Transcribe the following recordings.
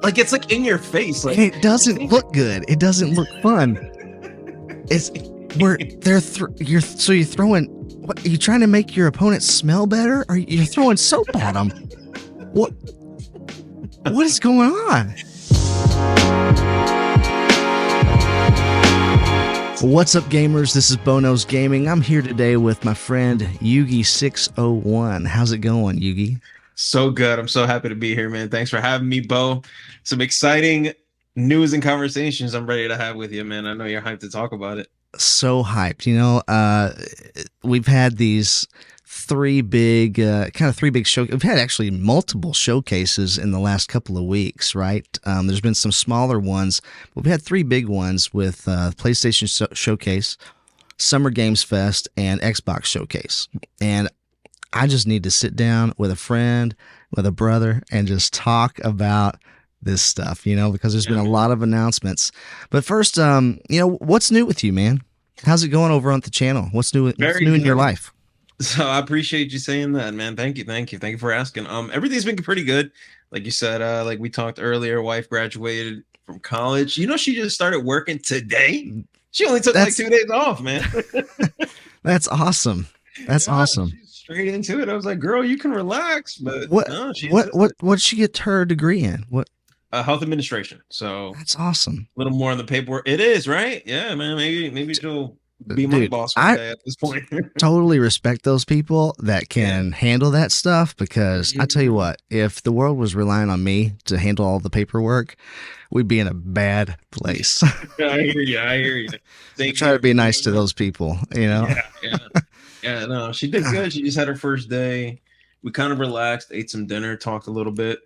Like it's like in your face. Like And it doesn't look good. It doesn't look fun. It's where you're throwing. What, are you trying to make your opponent smell better? Or you're throwing soap at them? What is going on? What's up, gamers? This is Bono's Gaming. I'm here today with my friend Yugi601. How's it going, Yugi? so good. I'm so happy to be here, man. Thanks for having me, Bo. Some exciting news and conversations I'm ready to have with you, man. I know you're hyped to talk about it. So hyped. You know, we've had these three big show. We've had actually multiple showcases in the last couple of weeks, right? There's been some smaller ones, but we've had three big ones with PlayStation Showcase, Summer Games Fest, and Xbox Showcase. And I just need to sit down with a friend, with a brother, and just talk about this stuff, you know, because there's been a lot of announcements. But first, you know, what's new with you, man? How's it going over on the channel? What's new in your life? So I appreciate you saying that, man. Thank you for asking. Everything's been pretty good. Like you said, like we talked earlier, wife graduated from college. You know, she just started working today. She only took like 2 days off, man. That's awesome. That's awesome. She's straight into it. I was like, girl, you can relax. But what did she get her degree in? What? Health administration. So that's awesome. A little more on the paperwork. It is, right? Yeah, man. Maybe she'll be my boss one day at this point. Totally respect those people that can handle that stuff, because I tell you what, if the world was relying on me to handle all the paperwork, we'd be in a bad place. I hear you. I try to be nice to those people, you know? Yeah, no, she did good. She just had her first day. We kind of relaxed, ate some dinner, talked a little bit.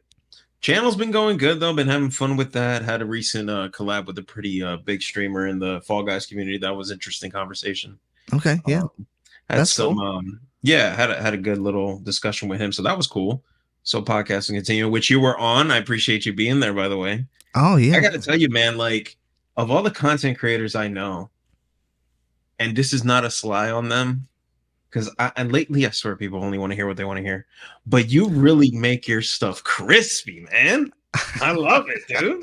Channel's been going good, though. Been having fun with that. Had a recent collab with a pretty big streamer in the Fall Guys community. That was interesting conversation. Okay, yeah. That's some cool. Had a good little discussion with him. So that was cool. So podcasting continue, which you were on. I appreciate you being there, by the way. Oh, yeah. I got to tell you, man, like, of all the content creators I know, and this is not a sly on them, because lately I swear people only want to hear what they want to hear, but you really make your stuff crispy, man. I love it, dude.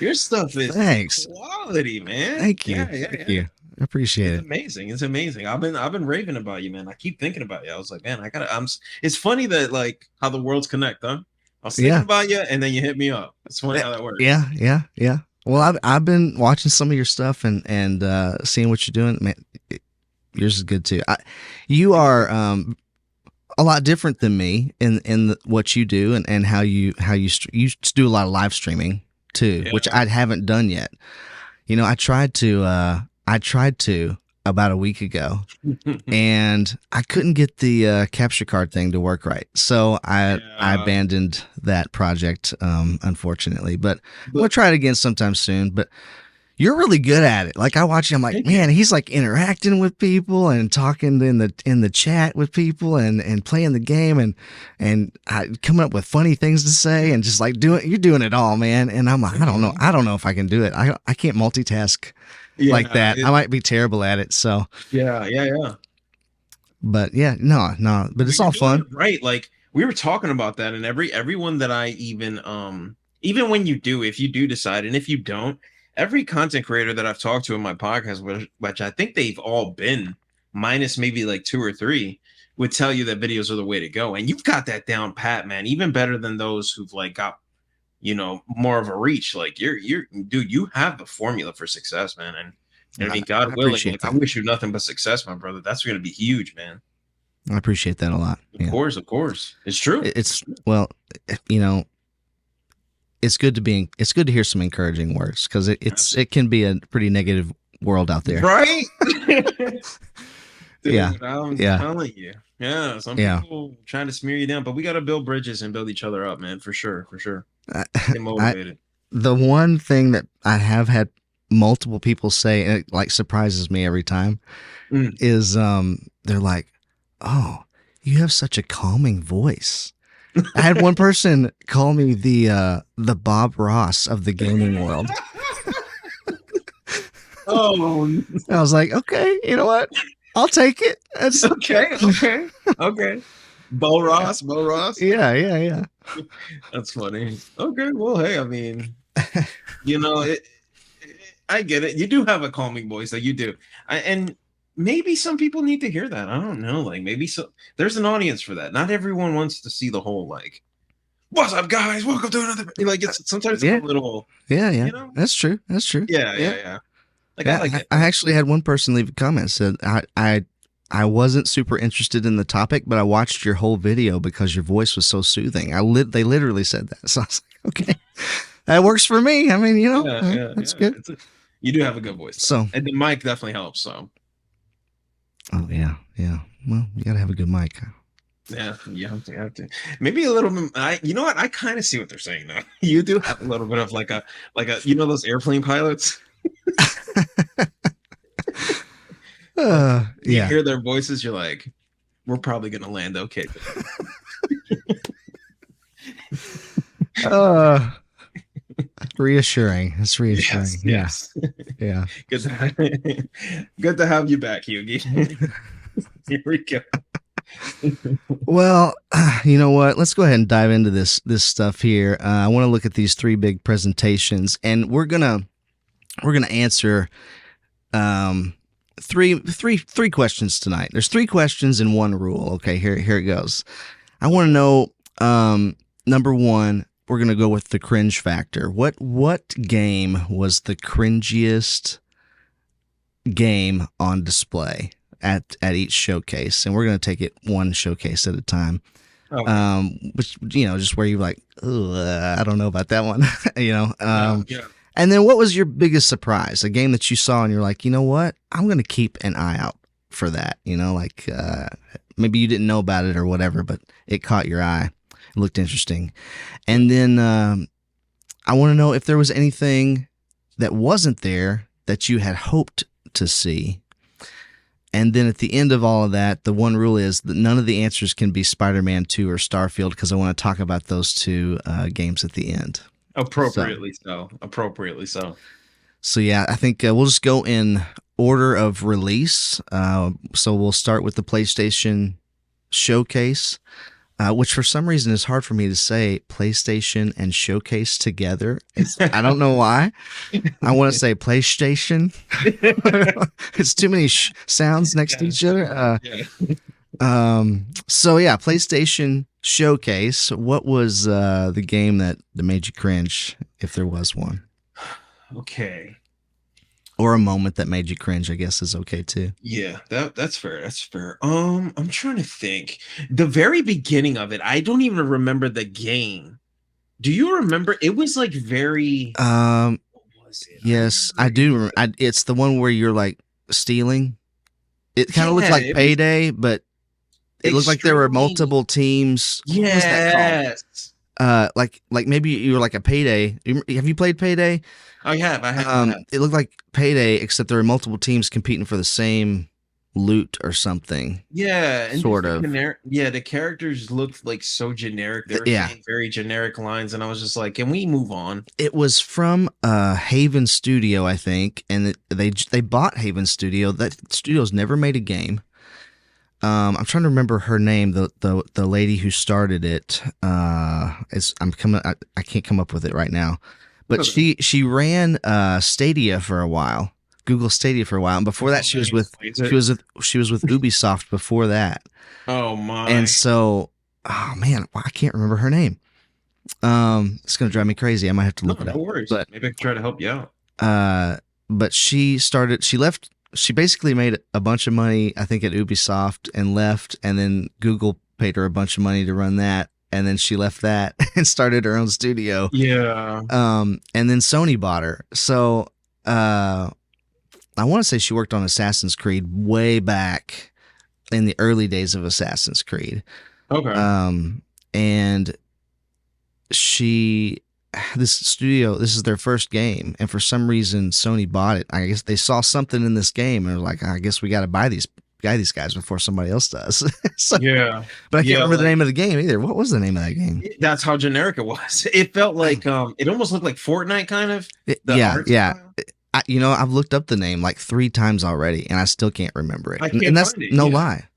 Your stuff is quality, man. Thank you. Thank you. I appreciate it. It's amazing. I've been raving about you, man. I keep thinking about you. I was like, man, it's funny that like how the worlds connect, huh? I was thinking about you, and then you hit me up. It's funny how that works. Yeah. Well, I've been watching some of your stuff and seeing what you're doing, man. Yours is good too. You are a lot different than me in what you do and how you do a lot of live streaming too, which I haven't done yet. You know, I tried to about a week ago, and I couldn't get the capture card thing to work right, so I abandoned that project, unfortunately. But we'll try it again sometime soon. But you're really good at it. Like I watch you, I'm like, man, he's like interacting with people and talking in the chat with people and playing the game and coming up with funny things to say and just like you're doing it all, man. And I'm like, I don't know if I can do it. I can't multitask like that. I might be terrible at it. So yeah. But no. But it's all fun, right? Like we were talking about that, and everyone that I even when if you do decide, and if you don't. Every content creator that I've talked to in my podcast, which I think they've all been, minus maybe like 2 or 3, would tell you that videos are the way to go. And you've got that down pat, man, even better than those who've like got, you know, more of a reach. Like you're dude, you have the formula for success, man. And I mean, God willing, like, I wish you nothing but success, my brother. That's going to be huge, man. I appreciate that a lot. Of course. It's true. Well, you know, it's good to hear some encouraging words, because it can be a pretty negative world out there, right? Dude, yeah, I'm telling you, some people trying to smear you down, but we got to build bridges and build each other up, man, for sure. Get motivated. The one thing that I have had multiple people say, and it like surprises me every time, is they're like, "Oh, you have such a calming voice." I had one person call me the Bob Ross of the gaming world. Oh, I was like, okay, you know what? I'll take it. That's okay. Bo Ross. Yeah. That's funny. Okay, well, hey, I mean, you know, I get it. You do have a calming voice, that you do, and maybe some people need to hear that. I don't know. Like maybe so. There's an audience for that. Not everyone wants to see the whole like, "What's up, guys? Welcome to another." Like it's sometimes it's a Yeah, little, yeah, yeah. you know. That's true. That's true. Yeah, Yeah, yeah, yeah. Like I yeah. like it. I actually had one person leave a comment said I wasn't super interested in the topic, but I watched your whole video because your voice was so soothing. They literally said that, so I was like, okay, that works for me. I mean, Yeah, yeah, that's yeah. good. You do have a good voice though, So, and the mic definitely helps. So oh yeah, yeah. Well, you gotta have a good mic. yeah, you have to, maybe a little bit. You know what? I kind of see what they're saying now. You do have a little bit of like a, you know, those airplane pilots. Like you Yeah. hear their voices, you're like, we're probably gonna land okay. Uh, reassuring. It's reassuring. Yes, Yeah. yes. Yeah. Good to, good to have you back, Yugi. Here we go. Well, you know what? Let's go ahead and dive into this stuff here. I want to look at these three big presentations, and we're gonna answer three questions tonight. There's three questions and one rule. Okay, here it goes. I want to know number one. We're gonna go with the cringe factor. What game was the cringiest game on display at each showcase? And we're gonna take it one showcase at a time. Which, just where you're like, I don't know about that one. Yeah. And then what was your biggest surprise? A game that you saw and you're like, you know what? I'm going to keep an eye out for that. Maybe you didn't know about it or whatever, but it caught your eye. It looked interesting. And then I want to know if there was anything that wasn't there that you had hoped to see. And then at the end of all of that, the one rule is that none of the answers can be Spider-Man 2 or Starfield, because I want to talk about those two games at the end. Appropriately so. Appropriately so. So yeah, I think we'll just go in order of release. So we'll start with the PlayStation Showcase, which for some reason is hard for me to say PlayStation and Showcase together. I don't know why. I want to say PlayStation. It's too many sounds next to each other. So yeah, PlayStation Showcase. What was the game that made you cringe, if there was one? Okay. Or a moment that made you cringe, I guess, is okay too. Yeah, that's fair. That's fair. I'm trying to think. The very beginning of it, I don't even remember the game. Do you remember? It was like very. What was it? Yes, I do. It's the one where you're like stealing. It kind of looked like Payday, but it looked like there were multiple teams. Yes. What was that called? Like maybe you were like a Payday. Have you played Payday? I have. It looked like Payday, except there were multiple teams competing for the same loot or something. Yeah, and sort of. The characters looked like so generic. They were saying very generic lines, and I was just like, "Can we move on?" It was from Haven Studio, I think, and they bought Haven Studio. That studio's never made a game. I'm trying to remember her name. The lady who started it. I can't come up with it right now. But she ran Stadia for a while, Google Stadia for a while, and before that she was with Ubisoft before that. Oh my! And so, oh man, I can't remember her name. It's gonna drive me crazy. I might have to look it up. No worries. But maybe I can try to help you out. But she left. She basically made a bunch of money, I think, at Ubisoft and left, and then Google paid her a bunch of money to run that. And then she left that and started her own studio. Yeah. And then Sony bought her. So I want to say she worked on Assassin's Creed way back in the early days of Assassin's Creed. Okay. And this studio, this is their first game. And for some reason, Sony bought it. I guess they saw something in this game and were like, I guess we got to buy these guys before somebody else does. So, yeah, but I can't remember the name of the game either. What was the name of that game? That's how generic it was. It felt like it almost looked like Fortnite kind of. Yeah. I've looked up the name like 3 times already and I still can't remember it. And that's no lie.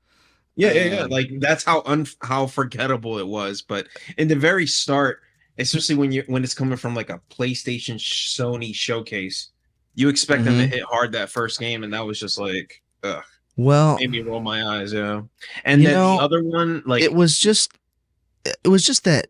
Yeah. Like that's how forgettable it was. But in the very start, especially when it's coming from like a PlayStation Sony showcase, you expect them to Mhm. hit hard that first game, and that was just like, ugh, Well, made me roll my eyes. Yeah, and you then the know, other one, it like, was just it was just that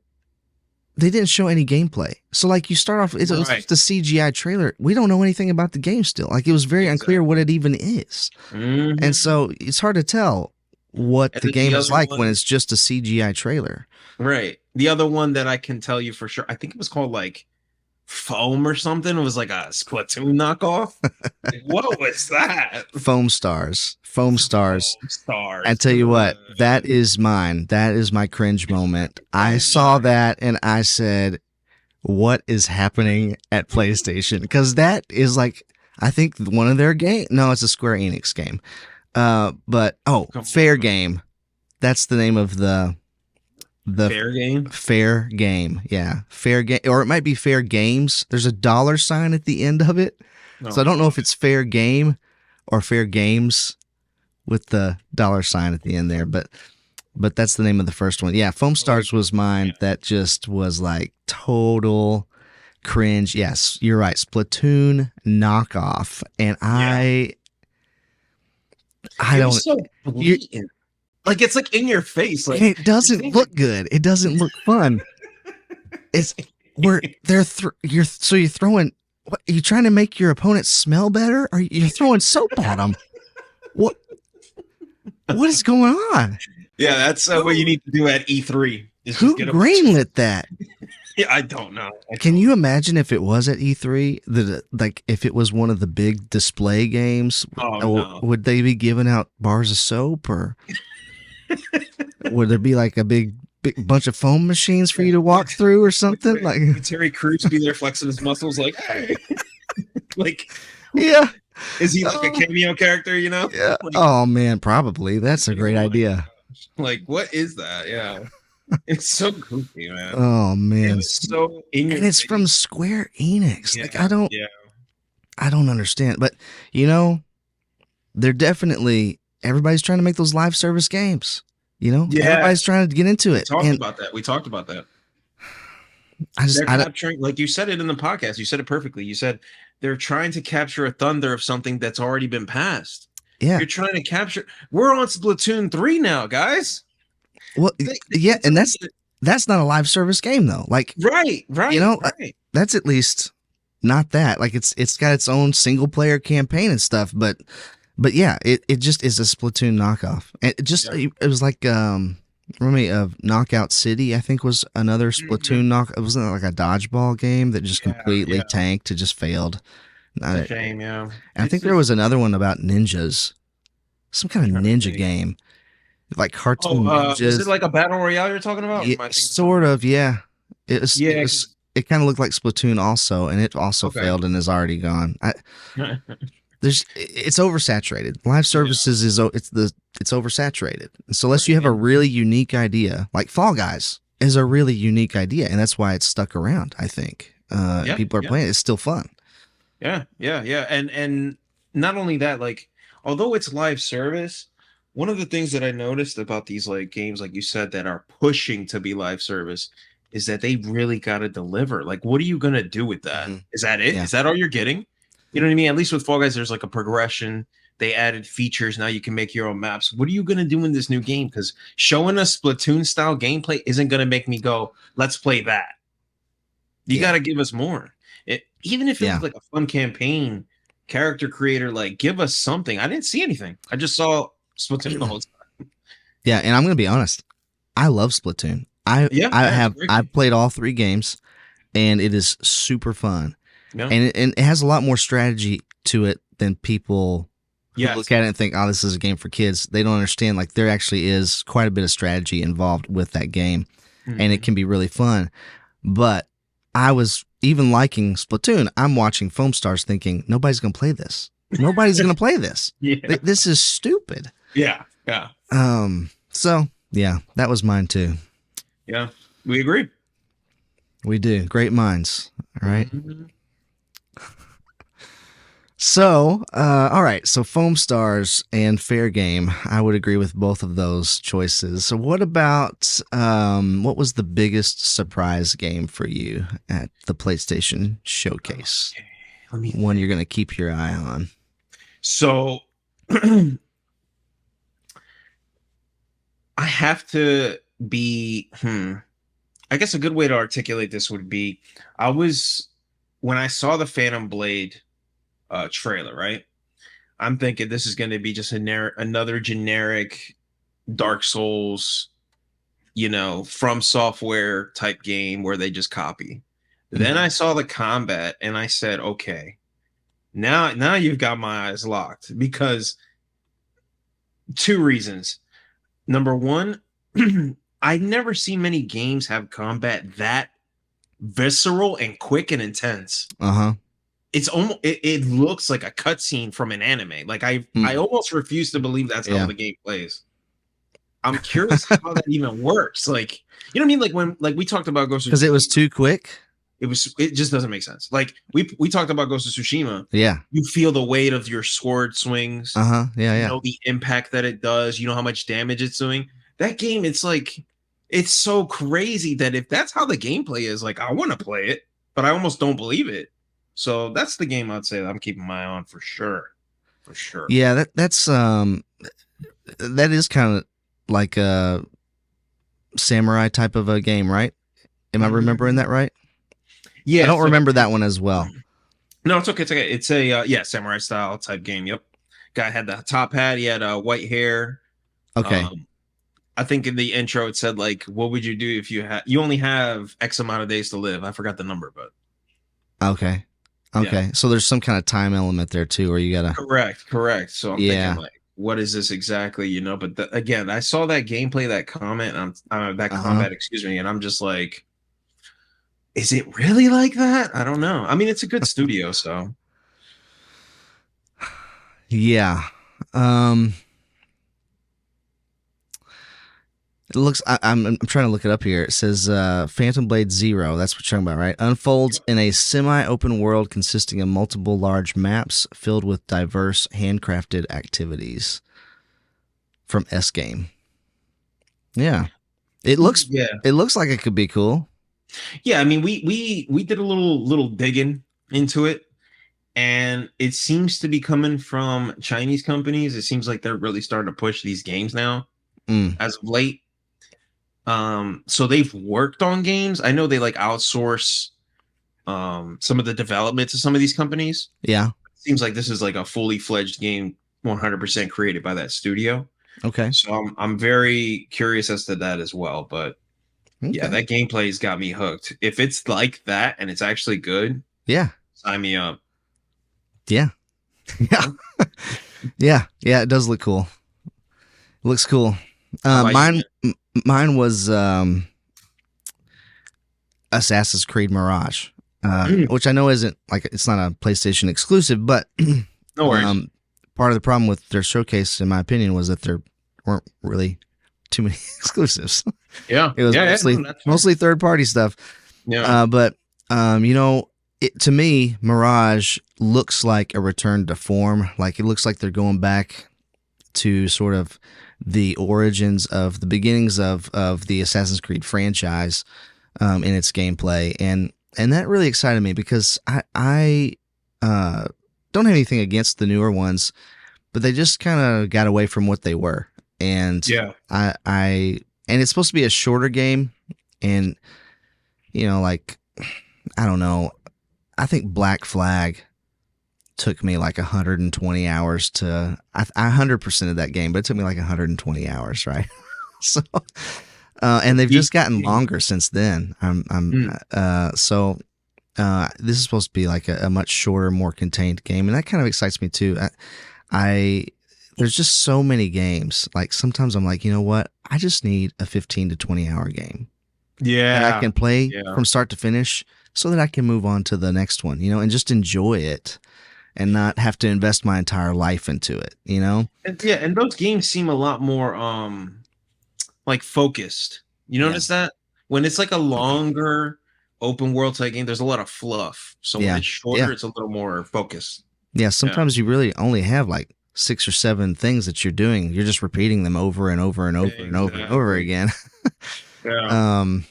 they didn't show any gameplay. So like you start off, it was right, just a CGI trailer. We don't know anything about the game still. Like it was very unclear what exactly. it even is. And Hmm. so it's hard to tell what And the then the game is other like when one, it's just a CGI trailer. right, the other one that I can tell you for sure, I think it was called like Foam or something. It was like a Splatoon knockoff. Like, what was that? Foam stars. Foam stars. Foam I stars. tell you Ugh. what, that is mine. That is my cringe moment. I Oh saw my. that and I said, what is happening at PlayStation? Because that is like, I think one of their game. No, it's a Square Enix game. But Come Fair on. Game. That's the name of the Fair game? Fair Game. Yeah, Fair Game, or it might be Fair Games. There's a dollar sign at the end of it, so Oh I don't know boy. if it's Fair Game or Fair Games with the dollar sign at the end there, but that's the name of the first one. Yeah, Foam Like, Stars was yeah. mine. That just was like total cringe. Yes, you're right. Splatoon knockoff, and Yeah. I It don't. was so You blatant. Like it's like in your face. and Like it you're doesn't seeing like look good. It doesn't look fun. It's where you're so you're throwing. What are you trying to make your opponent smell better? Or you're throwing soap at them? What what is going on? yeah, that's what you Who need to do at E3 is just who get a bunch of greenlit that? yeah, I don't know. I Can don't you imagine if it was at E3? Like if it was one of the big display games, oh no. would they be giving out bars of soap, or would there be like a big bunch of foam machines for Yeah. you to walk through or Would, something? Like, would Terry Crews be there flexing his muscles like hey like yeah, is he like a oh, cameo character, you know? yeah. Like, Oh man, probably. That's a great oh my idea. gosh. Like what is that? Yeah. It's so goofy, man. Oh It man, was so in and your it's from face. Square Enix. Like Yeah, yeah, I don't understand. But you know, they're definitely everybody's trying to make those live service games. You know, yeah. everybody's trying to get into We it, talked and about that. We talked about that. I just They're capturing, like you said it in the podcast. You said it perfectly. You said they're trying to capture a thunder of something that's already been passed. yeah. You're trying to capture. We're on Splatoon 3 now, guys. Well, yeah, It's and already that's not a live service game though. Like, right, you right, know, right. that's at least not that. Like it's got its own single player campaign and stuff, but yeah, it just is a Splatoon knockoff. And Yeah. it was like remind me of Knockout City, I think was another Mhm. Splatoon knock. It wasn't like a dodgeball game that just Yeah, completely yeah. tanked. It just failed. It's a And shame. Yeah. I It's think there just was another one about ninjas, some kind of trying to ninja think. game, like Oh, cartoon was it ninjas. like a battle royale you're talking about? Or Yeah, am I thinking of sort something else? of. Yeah, Yeah. 'Cause- it kind of looked like Splatoon also, and it also okay. failed and is already gone. It's oversaturated. Live Yeah. services it's oversaturated. So unless you Right. have a really unique idea, like Fall Guys is a really unique idea, and that's why it's stuck around. I think Yeah. people are Yeah. playing it. It's still fun. Yeah. And not only that, like, although it's live service, one of the things that I noticed about these like games, like you said, that are pushing to be live service, is that they really got to deliver. Like, what are you gonna do with that? Hmm. Is that it? Yeah, Is that all you're getting? You know what I mean? At least with Fall Guys, there's like a progression. They added features. Now you can make your own maps. What are you gonna do in this new game? Because showing us Splatoon style gameplay isn't gonna make me go, let's play that. You got yeah, to give us more. Even if it yeah, was like a fun campaign, character creator, like give us something. I didn't see anything. I just saw Splatoon the whole time. yeah. And I'm gonna be honest. I love Splatoon. Yeah, yeah, it's a great I've game. played all three games, and it is super fun. Yeah. And it has a lot more strategy to it than people who Yes. look at it and think, "Oh, this is a game for kids." They don't understand like there actually is quite a bit of strategy involved with that game, and it Mhm. can be really fun. But I was even liking Splatoon. I'm watching Foam Stars, thinking nobody's gonna play this. Nobody's gonna play this. Yeah. This is stupid. Yeah. Yeah. So yeah, that was mine too. Yeah. We agree. We do great minds. All right. Mhm. So, all right. So, Foam Stars and Fair Game. I would agree with both of those choices. So, what about what was the biggest surprise game for you at the PlayStation Showcase? Okay, let me One you're think. going to keep your eye on. So I have to be I guess a good way to articulate this would be I was when I saw the Phantom Blade trailer, right? I'm thinking this is going to be just another generic Dark Souls, from software type game where they just copy. Then Mhm. I saw the combat and I said, okay, now you've got my eyes locked because two reasons. Number one, I've never seen many games have combat that visceral and quick and intense. Uh huh. It looks like a cutscene from an anime. Like I Mm. almost refuse to believe that's how Yeah. the game plays. I'm curious how that even works. Like, you know what I mean? Like when we talked about Ghost of Because it was Tsushima, too quick. it just doesn't make sense. Like we talked about Ghost of Tsushima. Yeah. You feel the weight of your sword swings, Uh huh. Yeah. you Yeah. know the impact that it does, you know how much damage it's doing. That game, it's like it's so crazy that if that's how the gameplay is, like I want to play it, but I almost don't believe it. So that's the game I'd say that I'm keeping my eye on for sure. For sure. Yeah. That is kind of like a samurai type of a game, right? Am I remembering Mhm. that right? I Yeah, don't so remember that one as well. no, it's okay. It's okay. It's a yeah, samurai style type game. Yep. Guy had the top hat. He had white hair. Okay. Um, I think in the intro it said like, "What would you do if you only have X amount of days to live?" I forgot the number, but Okay. yeah, Okay. So there's some kind of time element there too, where you gotta. correct. So I'm thinking Yeah. like, what is this exactly? But again, I saw that gameplay, that comment, that Uh huh. combat, excuse me, and I'm just like, is it really like that? I don't know. I mean, it's a good studio, so Yeah. Um. It looks. I'm trying to look it up here. It says Phantom Blade Zero. That's what you're talking about, right? Unfolds in a semi-open world consisting of multiple large maps filled with diverse handcrafted activities from S Game. Yeah. It looks. yeah. It looks like it could be cool. Yeah, I mean, we did a little digging into it, and it seems to be coming from Chinese companies. It seems like they're really starting to push these games now Mm. as of late. So they've worked on games. I know they like outsource some of the development to some of these companies. Yeah. Seems like this is like a fully fledged game, 100% created by that studio. Okay. So I'm very curious as to that as well. But yeah, Okay. that gameplay's got me hooked. If it's like that and it's actually good, Yeah. sign me up. Yeah. Yeah. Yeah. Yeah. Yeah. It does look cool. It looks cool. How about you, Mine. man? Mine was Assassin's Creed Mirage, Mm, which I know isn't like it's not a PlayStation exclusive, but no worries. um, part of the problem with their showcase, in my opinion, was that there weren't really too many exclusives. Yeah. It was Yeah. Yeah. mostly No, that's fair. mostly third party stuff. Yeah. But you know, to me, Mirage looks like a return to form. Like it looks like they're going back to sort of the origins of the beginnings of the Assassin's Creed franchise in its gameplay, and that really excited me because I don't have anything against the newer ones, but they just kind of got away from what they were, and Yeah. I and it's supposed to be a shorter game, and like I don't know, I think Black Flag took me like 120 hours to I 100% of that game, but it took me like 120 hours, right? So and they've just gotten longer since then. Mm, So this is supposed to be like a much shorter, more contained game, and that kind of excites me too. I there's just so many games. Like sometimes I'm like, you know what? I just need a 15 to 20 hour game that I yeah. can play Yeah. from start to finish, so that I can move on to the next one, and just enjoy it and not have to invest my entire life into it. And those games seem a lot more like focused. You Yeah. notice that? When it's like a longer open world type game, there's a lot of fluff. So when Yeah. it's Yeah. shorter, it's a little more focused. Yeah, Yeah, sometimes you really only have like 6 or 7 things that you're doing. You're just repeating them over and over and over and over and over exactly. again. Yeah, um,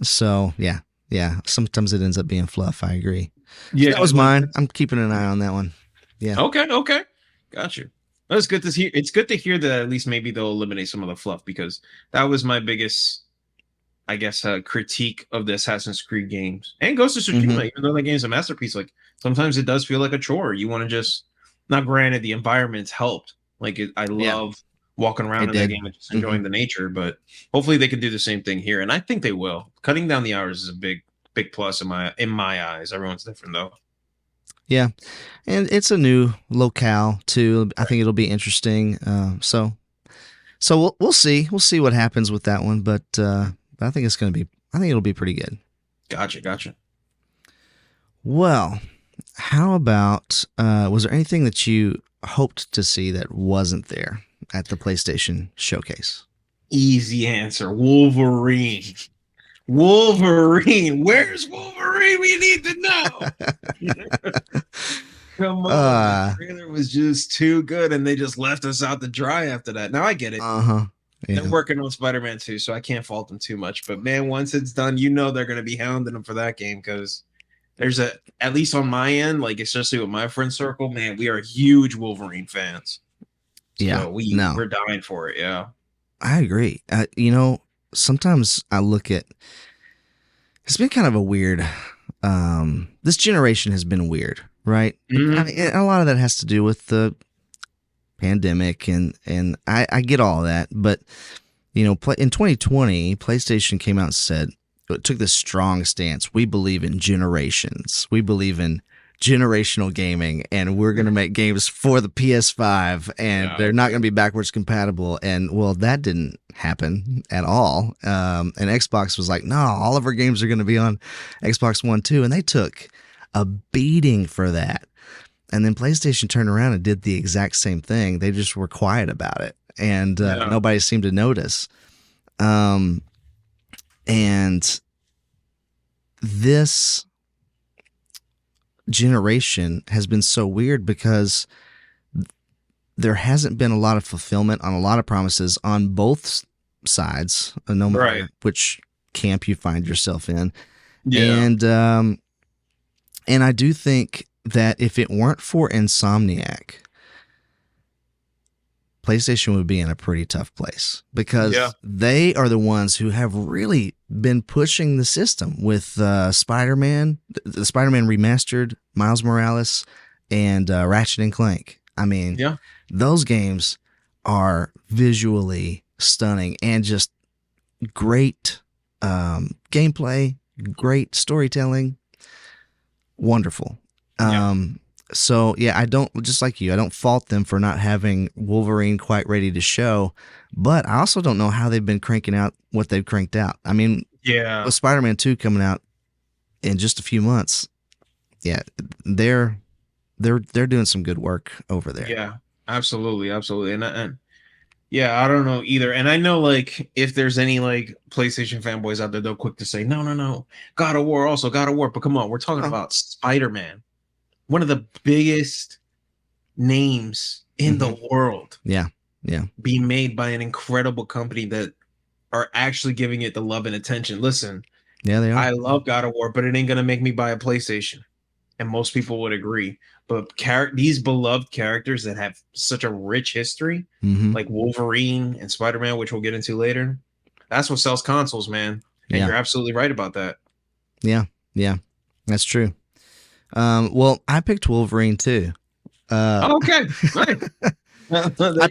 so yeah, yeah. Sometimes it ends up being fluff. I agree. So that yeah. was Like mine. that's I'm keeping an eye on that one. Yeah. okay. Okay, got you. That's good to hear. It's good to hear that at least maybe they'll eliminate some of the fluff because that was my biggest, I guess, critique of the Assassin's Creed games and Ghost of Mm-hmm. Tsushima. Even though that game's a masterpiece, like sometimes it does feel like a chore. You want to just, not granted, the environment's helped. I Yeah, love walking around it in that did. game and just Mm-hmm. enjoying the nature. But hopefully they can do the same thing here, and I think they will. Cutting down the hours is a big plus in my eyes. Everyone's different though. Yeah, and it's a new locale too. I think it'll be interesting. So we'll see. We'll see what happens with that one. But I think it's gonna be. I think it'll be pretty good. Gotcha, gotcha. Well, how about was there anything that you hoped to see that wasn't there at the PlayStation showcase? Easy answer. Wolverine. Wolverine. Where's Wolverine? We need to know. Come on, the uh trailer was just too good, and they just left us out to dry after that. Now I get it. uh-huh. They're Yeah. working on Spider-Man 2, so I can't fault them too much. But man, once it's done, you know they're gonna be hounding them for that game because there's a at least on my end, like especially with my friend circle, man, we are huge Wolverine fans. Yeah. So No. we're dying for it. Yeah. I agree. Sometimes I look at it's been kind of a weird this generation has been weird, right? I Mhm. mean, and a lot of that has to do with the pandemic and I get all of that, but in 2020, PlayStation came out and said it took this strong stance. We believe in generations. We believe in generational gaming, and we're going to make games for the PS5, and Yeah. they're not going to be backwards compatible. And well, that didn't happen at all. And Xbox was like, no, all of our games are going to be on Xbox One too, and they took a beating for that. And then PlayStation turned around and did the exact same thing. They just were quiet about it, and Yeah. nobody seemed to notice. Um, and this generation has been so weird because there hasn't been a lot of fulfillment on a lot of promises on both sides, no Right. matter which camp you find yourself in. Yeah. And I do think that if it weren't for Insomniac, PlayStation would be in a pretty tough place Yeah. because they are the ones who have really been pushing the system with Spider-Man, the Spider-Man remastered, Miles Morales, and Ratchet and Clank. I mean, Yeah. those games are visually stunning and just great gameplay, great storytelling, wonderful. Yeah. So yeah, I don't just like you. I don't fault them for not having Wolverine quite ready to show, but I also don't know how they've been cranking out what they've cranked out. I mean, Yeah. with Spider-Man 2 coming out in just a few months, yeah, they're they're doing some good work over there. Yeah. Absolutely. Absolutely. And yeah, I don't know either. And I know like if there's any like PlayStation fanboys out there, they'll quick to say, no, no, no. God of War also God of War. But come on, we're talking Oh. about Spider-Man, one of the biggest names in the world, Yeah, yeah, being made by an incredible company that are actually giving it the love and attention. Listen, yeah, they are. I love God of War, but it ain't gonna make me buy a PlayStation. And most people would agree. But these beloved characters that have such a rich history, Mm-hmm. like Wolverine and Spider-Man, which we'll get into later, that's what sells consoles, man. And Yeah, you're absolutely right about that. yeah, yeah. That's true. Well, I picked Wolverine too. Uh, Oh, okay, nice. There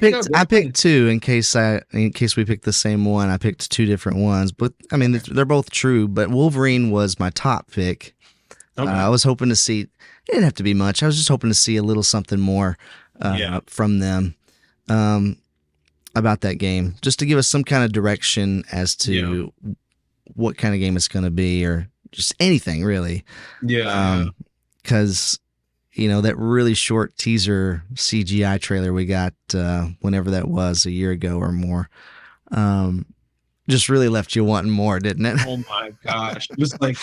you go. I picked two in case we picked the same one. I picked two different ones, but I mean they're both true. But Wolverine was my top pick. Okay. I was hoping to see. It didn't have to be much. I was just hoping to see a little something more Yeah. from them about that game, just to give us some kind of direction as to what kind of game it's going to be, or just anything really. Yeah. Because that really short teaser CGI trailer we got whenever that was, a year ago or more, just really left you wanting more, didn't it? Oh my gosh. It was like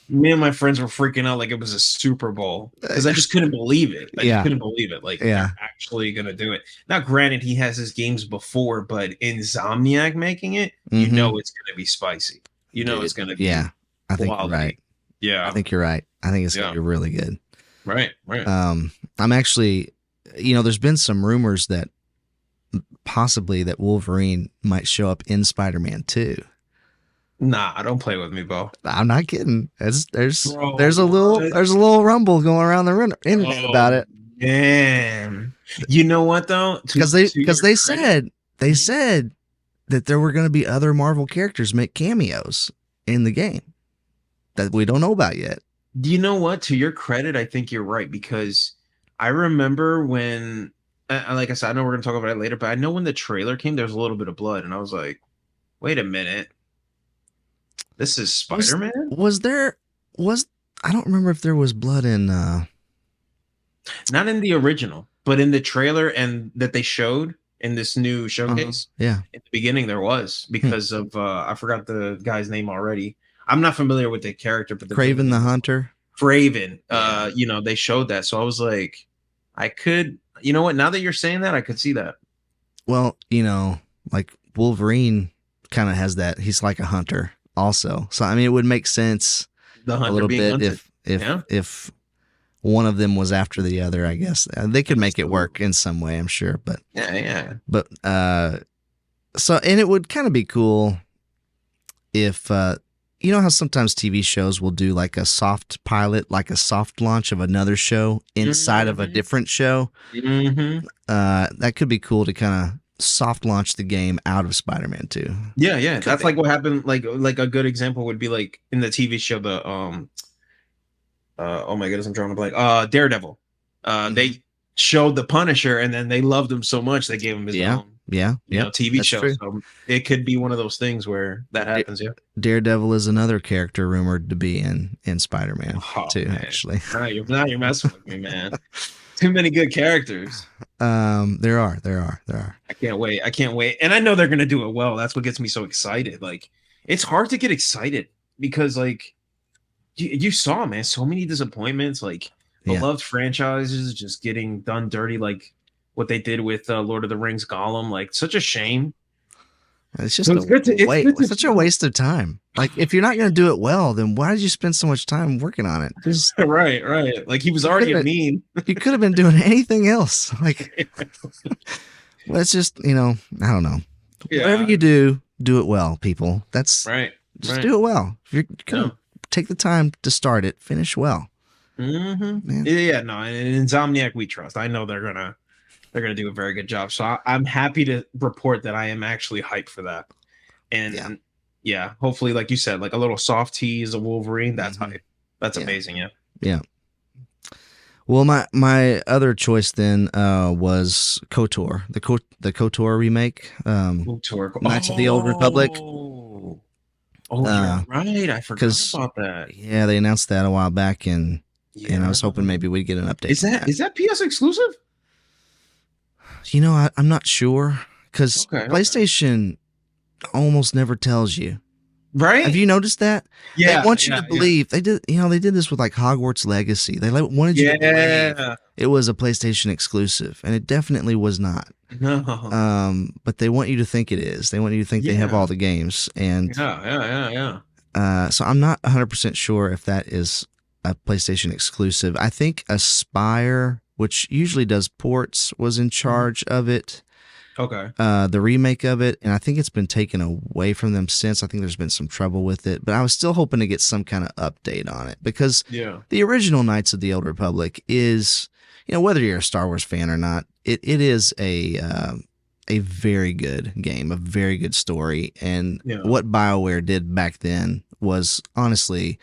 Me and my friends were freaking out like it was a Super Bowl because I just couldn't believe it. I just Yeah, couldn't believe it. Like yeah. they're actually gonna do it. Now, granted, he has his games before, but Insomniac making it, you Mm-hmm. know it's gonna be spicy. You know Dude, it's gonna yeah. be I think you're right. quality. I Yeah, think you're right. I think it's gonna yeah, be really good. right, right. I'm actually, there's been some rumors that possibly that Wolverine might show up in Spider-Man 2. Nah, don't play with me, bro. I'm not kidding. Bro, what? There's a little rumble going around the internet about Oh it man. You know what though? because To your they credit. Mhm. said that there were going to be other Marvel characters make cameos in the game that we don't know about yet. Do you know what? To your credit, I think you're right because I remember when, like I said, I know we're gonna talk about it later, but I know when the trailer came, there was a little bit of blood, and I was like, "Wait a minute, this is Was Spider-Man?" was there was I don't remember if there was blood in Not in the original, but in the trailer and that they showed in this new showcase. yeah. In the beginning, there was Hmm. because of I forgot the guy's name already. I'm not familiar with the character, but the Craven villain the name. Hunter. Craven. Yeah. They showed that, so I was like, I could, you know what? Now that you're saying that, I could see that. Well, like Wolverine kind of has that. He's like a hunter also. So I mean, it would make sense The a hunter little being bit hunted. Yeah. if one of them was after the other. I guess they could make it work Absolutely. in some way. I'm sure, Yeah, yeah. but so and it would kind of be cool if you know how sometimes TV shows will do like a soft pilot, like a soft launch of another show inside of a Hmm. different show. Hmm. That could be cool to kind of soft launch the game out of Spider-Man 2. Yeah, yeah. Could That's be. like what happened. Like a good example would be like in the TV show, the oh my goodness, I'm drawing a blank. Daredevil. Mhm. They showed the Punisher, and then they loved him so much they gave him his Yeah, own, yeah, yep. TV That's show. true. So it could be one of those things where that Da- happens. Yeah. Daredevil is another character rumored to be in Spider-Man Oh 2, man, actually. now you're messing with me, man. Too many good characters. There are. I can't wait. I can't wait. And I know they're gonna do it well. That's what gets me so excited. Like, it's hard to get excited because like you saw, man, so many disappointments, like Yeah, beloved franchises just getting done dirty, like what they did with Lord of the Rings Gollum. Like, such a shame. it's So just it's good to such a waste of time. Like, if you're not going to do it well, then why did you spend so much time working on it? Just right, right. Like he was you could already a have meme. you could have been doing anything else. Like, well, it's just I don't know. Whatever Yeah. you do, do it well, people. That's Right. just Right. do it well. If you're Yeah. gonna take the time to start it, finish well, Hmm. man. Yeah. No. And Insomniac, we trust. I know they're gonna do a very good job. So I'm happy to report that I am actually hyped for that. Yeah, And yeah, hopefully, like you said, like a little soft tease of Wolverine. That's hmm hype. That's yeah, amazing. Yeah. yeah. Well, my other choice then was KOTOR, the KOTOR remake, Move toward. Knights of the Old Republic. Oh, you're right. I forgot Because about that. yeah, they announced that a while back, and I Yeah. was hoping maybe we'd get an update Is on that that. is that PS exclusive? I'm not sure because Okay. Okay. PlayStation almost never tells you. Have Right? you noticed that? They Yeah. want you to Yeah. Yeah. believe they did this with like Hogwarts Legacy. They wanted you to believe Yeah. it was a PlayStation exclusive, and it definitely was not. No. But they want you to think it is. They want you to think they have Yeah. all the games, and Yeah. Yeah. Yeah. Yeah. so I'm not 100% sure if that is a PlayStation exclusive. I think Aspire, which usually does ports, was in Mhm. charge of it. Okay. The remake of it, and I think it's been taken away from them since. I think there's been some trouble with it, but I was still hoping to get some kind of update on it because Yeah. the original Knights of the Old Republic is, whether you're a Star Wars fan or not, it is a very good game, a very good story, and Yeah. what BioWare did back then was honestly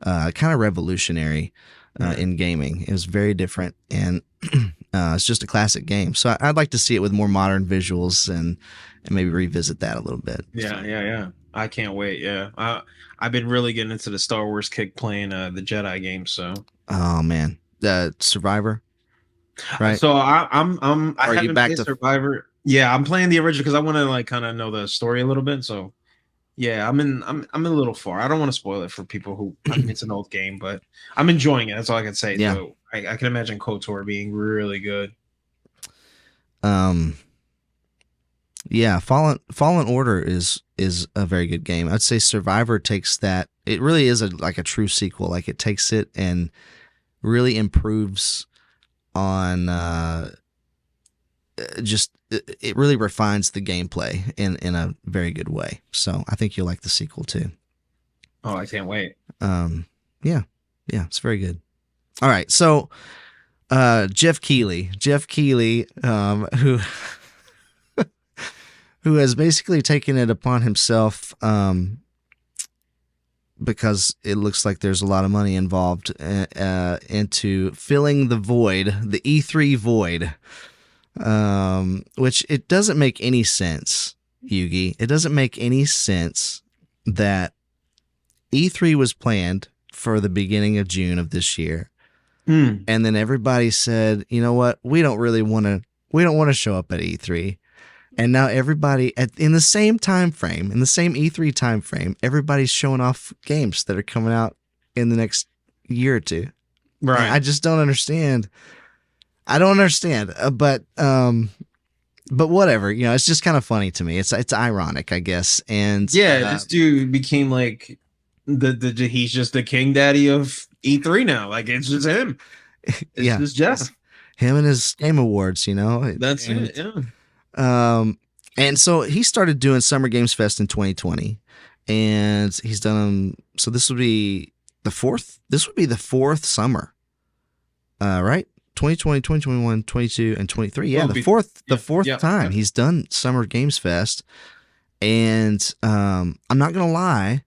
kind of revolutionary Right. in gaming. It was very different, and it's just a classic game. So I'd like to see it with more modern visuals and maybe revisit that a little bit. Yeah. Yeah. Yeah. I can't wait. Yeah. I've been really getting into the Star Wars kick playing the Jedi games. So Oh man, Survivor, right? I Or are you haven't back played to? Survivor. Yeah, I'm playing the original because I want to like kind of know the story a little bit. So Yeah, I'm a little far. I don't want to spoil it for people who. I mean, it's an old game, but I'm enjoying it. That's all I can say. Yeah. So I can imagine KOTOR being really good. Um, yeah, Fallen Order is a very good game. I'd say Survivor takes that. It really is like a true sequel. Like it takes it and really improves on just it really refines the gameplay in a very good way. So I think you'll like the sequel too. Oh, I can't wait. Um, yeah, yeah, it's very good. All right, so Geoff Keighley, who who has basically taken it upon himself, because it looks like there's a lot of money involved, into filling the void, the E3 void, which it doesn't make any sense, Yugi. It doesn't make any sense that E3 was planned for the beginning of June of this year. And then everybody said, you know what? We don't want to show up at E3. And now everybody in the same time frame, in the same E3 time frame, everybody's showing off games that are coming out in the next year or two. Right. And I just don't understand. I don't understand. But whatever. You know, it's just kind of funny to me. It's ironic, I guess. And yeah, this dude became like the he's just the king daddy of E3 now. Like it's just him. It's yeah, just Jeff. Him and his Game Awards. You know, That's it. Yeah. And so he started doing Summer Games Fest in 2020, and he's done. So this would be the fourth. This would be the fourth summer. Right? 2020, 2021, 22, and 23. Yeah, the fourth time he's done Summer Games Fest. And I'm not gonna lie,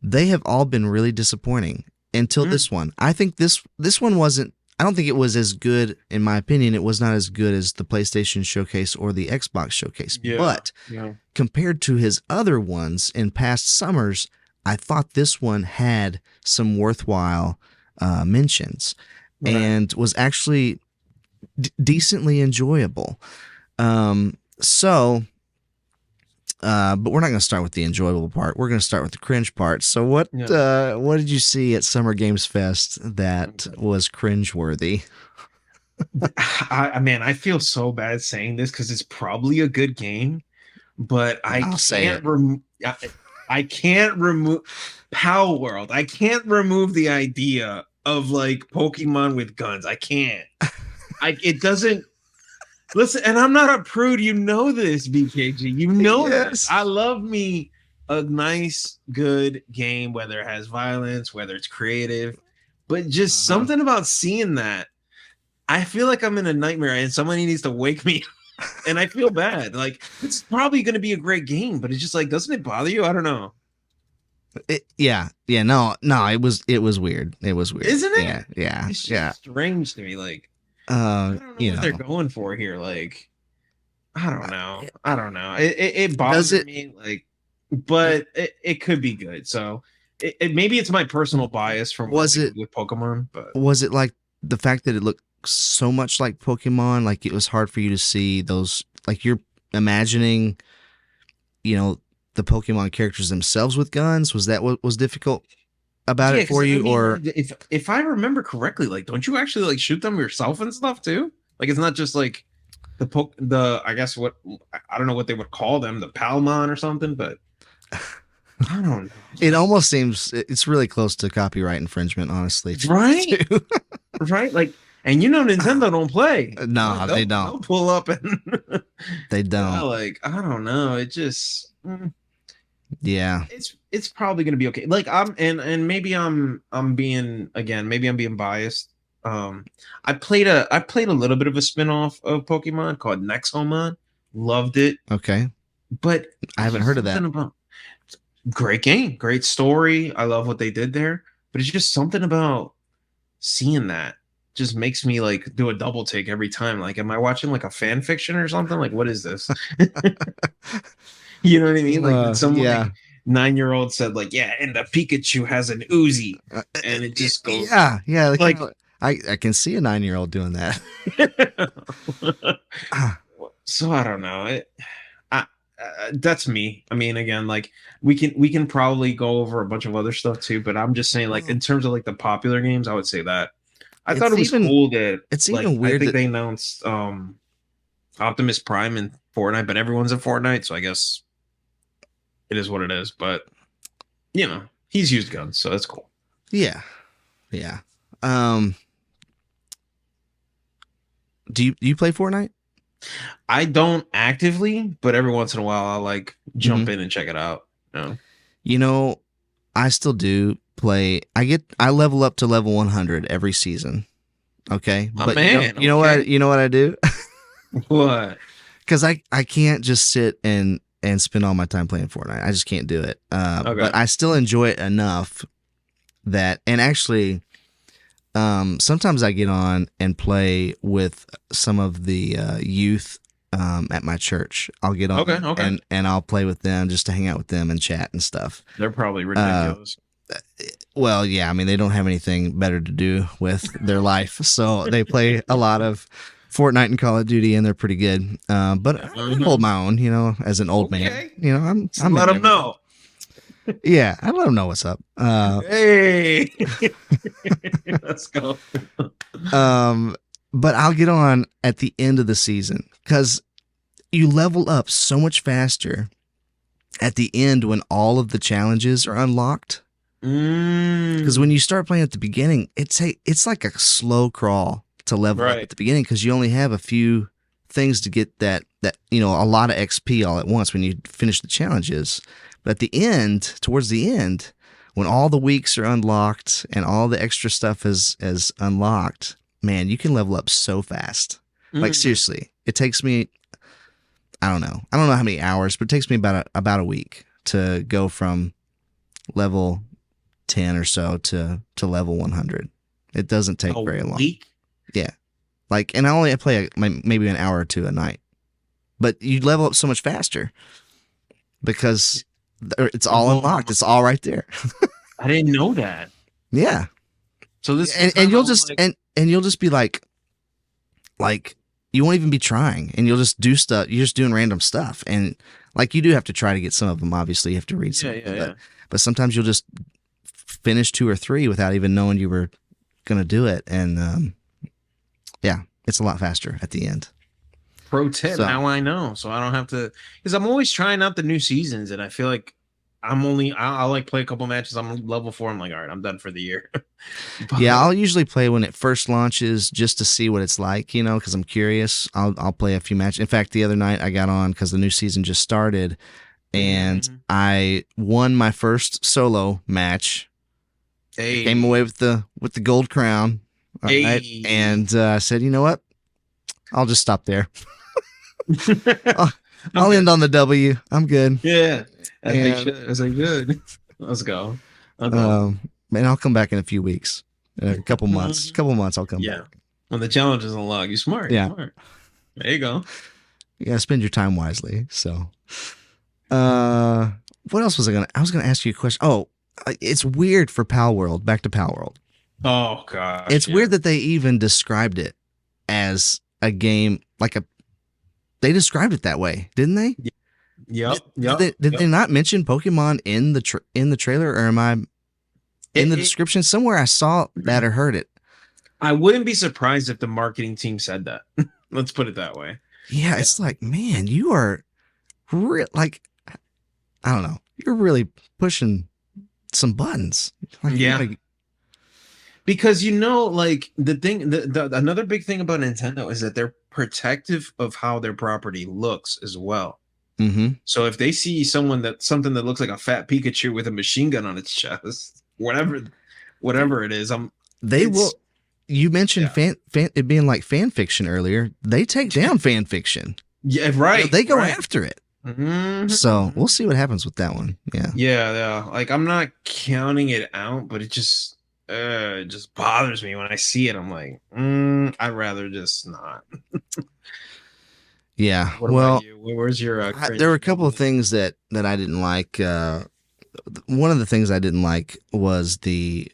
they have all been really disappointing until this one. I think this one wasn't. I don't think it was as good, in my opinion. It was not as good as the PlayStation Showcase or the Xbox Showcase. Yeah, but compared to his other ones in past summers, I thought this one had some worthwhile mentions and was actually decently enjoyable. But we're not going to start with the enjoyable part. We're going to start with the cringe part. So what did you see at Summer Games Fest that was cringeworthy? I feel so bad saying this because it's probably a good game, but I can't remove Power World. I can't remove the idea of like Pokemon with guns. I can't. It doesn't. Listen, and I'm not a prude. You know this, BKG. You know this. I love me a nice, good game, whether it has violence, whether it's creative, but just something about seeing that. I feel like I'm in a nightmare and somebody needs to wake me up. And I feel bad. Like, it's probably going to be a great game, but it's just like, doesn't it bother you? I don't know. No, it was weird. It was weird. Isn't it? Yeah. It's just strange to me. Like, I don't know what they're going for here. Like, I don't know. It bothers me. Like, but it could be good. So maybe it's my personal bias from with Pokemon. But was it like the fact that it looked so much like Pokemon? Like it was hard for you to see those. Like you're imagining, the Pokemon characters themselves with guns. Was that what was difficult about it for you? Or if I remember correctly, like, don't you actually like shoot them yourself and stuff too? Like, it's not just like I guess what I don't know what they would call them, the Palmon or something, but I don't know. It almost seems it's really close to copyright infringement, honestly. Right? Right? Like, and Nintendo don't play. No, they don't. They'll pull up and they don't. Like, I don't know. It just yeah. It's probably gonna be okay. Like maybe I'm being biased. I played a little bit of a spin-off of Pokemon called Nexomon. Loved it. Okay. But I haven't heard of that. Great game, great story. I love what they did there. But it's just something about seeing that just makes me like do a double take every time. Like, am I watching like a fan fiction or something? Like, what is this? You know what I mean? Like someone like 9-year-old said, like, yeah, and the Pikachu has an Uzi, and it just goes. Yeah. Like I can see a 9-year-old doing that. So I don't know. That's me. I mean, again, like we can probably go over a bunch of other stuff too, but I'm just saying, like Well, in terms of like the popular games, I would say that. I thought it's it was even cool that it's like even I weird think that they announced Optimus Prime in Fortnite, but everyone's in Fortnite, so I guess it is what it is. But he's used guns, so that's cool. yeah, yeah. Um, do you play Fortnite? I don't actively, but every once in a while I'll like jump Hmm. in and check it out. You know? You know, I still do play. I level up to level 100 every season. Okay, My but you know, man, okay. you know what I do? What? Because I can't just sit and spend all my time playing Fortnite. I just can't do it. Okay. But I still enjoy it enough that, and actually, sometimes I get on and play with some of the youth at my church. I'll get Okay, on okay. and I'll play with them just to hang out with them and chat and stuff. They're probably Uh, ridiculous. well, yeah, I mean, they don't have anything better to do with their life, so they play a lot of Fortnite and Call of Duty, and they're pretty good. But I hold Mhm. my own, as an old man. Okay. I'm Let in them there with them. know. Yeah, I let them know what's up. Hey. Let's go. Um, but I'll get on at the end of the season because you level up so much faster at the end when all of the challenges are unlocked. Because when Mm, you start playing at the beginning, it's like a slow crawl to level up at right. the beginning because you only have a few things to get that a lot of XP all at once when you finish the challenges. But at the end, towards the end, when all the weeks are unlocked and all the extra stuff is unlocked, man, you can level up so fast. Like Mm. seriously, it takes me I don't know how many hours, but it takes me about a week to go from level 10 or so to level 100. It doesn't take A very long. week? Yeah. Like, and I only play maybe an hour or two a night, but you level up so much faster because it's I'm all blowing my unlocked. mind. It's all right there. I didn't know that. Yeah. So this whole And time you'll I'm just, like, and you'll just be like, you won't even be trying and you'll just do stuff. You're just doing random stuff. And like, you do have to try to get some of them. Obviously you have to read some yeah, of yeah, them, yeah. but sometimes you'll just finish two or three without even knowing you were going to do it. And, yeah, it's a lot faster at the end. Pro tip, So now I know. So I don't have to, because I'm always trying out the new seasons, and I feel like I'll like play a couple matches. I'm level 4. I'm like, all right, I'm done for the year. yeah, But I'll usually play when it first launches just to see what it's like, because I'm curious. I'll play a few matches. In fact, the other night I got on because the new season just started, and Mhm. I won my first solo match. I came away Hey, with the gold crown. All right, hey. and I said, you know what? I'll just stop there. I'll, I'm I'll good. end on the W. I'm good. Yeah, as they And should, as they should. Let's go. That's awesome. and I'll come back in a few weeks, in a couple months. Mhm. Couple months, I'll come Yeah, back. when the challenge is unlocked, you smart. You Yeah, smart. There you go. you gotta spend your time wisely. So, uh, what else was I gonna? I was gonna ask you a question. Oh, it's weird for Pal World. Back to Pal World. Oh gosh, It's yeah. weird that they even described it as a game, like a. They described it that way, didn't they? Yep, Did yep, they yep. not mention Pokemon in in the trailer, or am I in the It, description somewhere? I saw that or heard it. I wouldn't be surprised if the marketing team said that. Let's put it that way. Yeah, Yeah. it's like, man, you are like, I don't know, you're really pushing some buttons. Like you Yeah. gotta. Because like the another big thing about Nintendo is that they're protective of how their property looks as well. Mm-hmm. So if they see something that looks like a fat Pikachu with a machine gun on its chest, whatever it is, They will. it's You mentioned yeah. it being like fan fiction earlier. They take down fan fiction. Yeah, right, They go right. after it. So we'll Mhm. see what happens with that one. Yeah. Yeah, yeah. Like I'm not counting it out, but it just bothers me when I see it. I'm like, I'd rather just not. Yeah. What about Well, you? Where's your there were cringe a couple of moment? things that I didn't like. One of the things I didn't like was it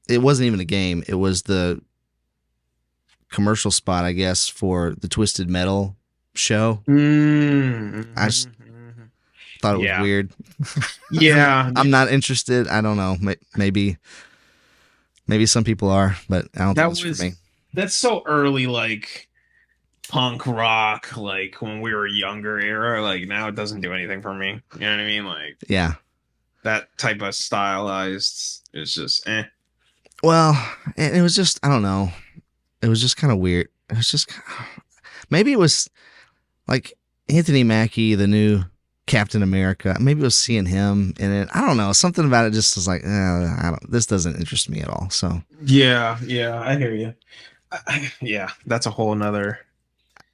wasn't even a game. It was the commercial spot, I guess, for the Twisted Metal show. Mm, I just, mhm, Thought it was Yeah. weird. Yeah. I'm not interested. I don't know. Maybe some people are, but I don't think That it's for me. was that's so early, like punk rock, like when we were younger era. Like now it doesn't do anything for me. You know what I mean? Like Yeah. that type of stylized is just Well, it was just I don't know. It was just kind of weird. It was just maybe it was like Anthony Mackie, the new Captain America. Maybe it was seeing him in it. I don't know. Something about it just was like, I don't. This doesn't interest me at all. So Yeah, yeah, I hear you. Yeah, that's a whole nother.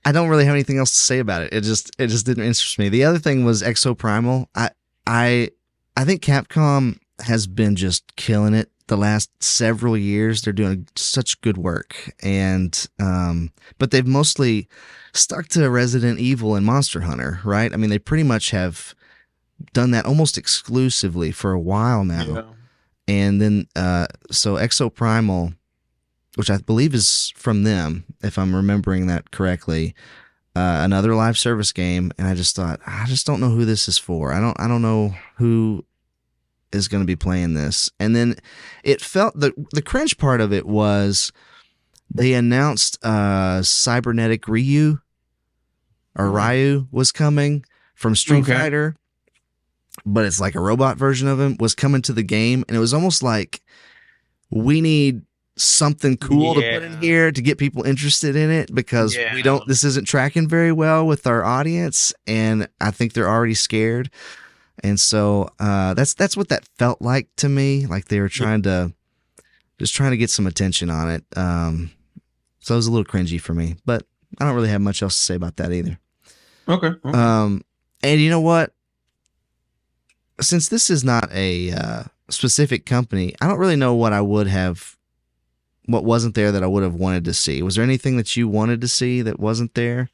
I don't really have anything else to say about it. It just didn't interest me. The other thing was Exo Primal. I I think Capcom has been just killing it the last several years. They're doing such good work, and but they've mostly stuck to Resident Evil and Monster Hunter, right? I mean, they pretty much have done that almost exclusively for a while now. Yeah. And then so Exo Primal, which I believe is from them, if I'm remembering that correctly, another live service game, and I just thought, I just don't know who this is for. I don't know who is going to be playing this. And then it felt the cringe part of it was they announced Cybernetic Ryu or Ryu was coming from Street Okay. Fighter, but it's like a robot version of him was coming to the game, and it was almost like we need something cool to put in Yeah. here to get people interested in it because Yeah. we don't this isn't tracking very well with our audience, and I think they're already scared. And so that's what that felt like to me, like they were trying to get some attention on it. So it was a little cringy for me, but I don't really have much else to say about that either. Okay. And you know what, since this is not a specific company, I don't really know what wasn't there that I would have wanted to see. Was there anything that you wanted to see that wasn't there?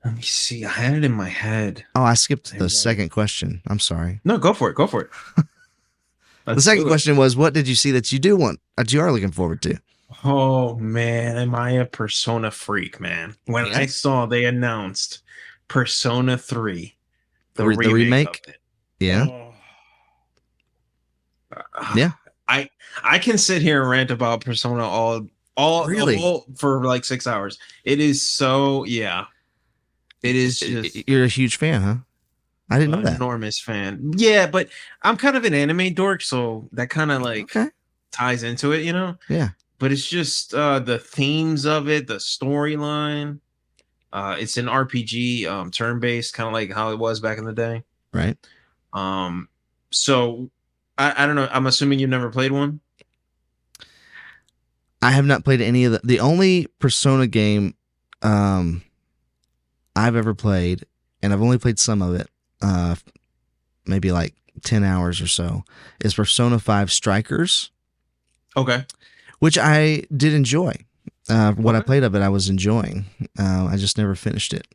Let me see. I had it in my head. Oh, I skipped the second question. I'm sorry. No, go for it. Go for it. The second question was, what did you see that you do want, that you are looking forward to? Oh man, am I a Persona freak, man? When Yeah. I saw they announced Persona 3, the The remake? of it. Yeah. Oh. Yeah. I can sit here and rant about Persona all Really? for like 6 hours. It is so yeah. It is just You're a huge fan, huh? I didn't know an that. enormous fan. Yeah, but I'm kind of an anime dork, so that kind of like Okay. ties into it, you know? Yeah. But it's just the themes of it, the storyline. It's an RPG, turn-based, kind of like how it was back in the day. Right. So I don't know. I'm assuming you've never played one. I have not played any of the only Persona game I've ever played, and I've only played some of it, maybe like 10 hours or so, is Persona 5 Strikers, Okay. which I did enjoy. What I Okay. played of it, I was enjoying. I just never finished it.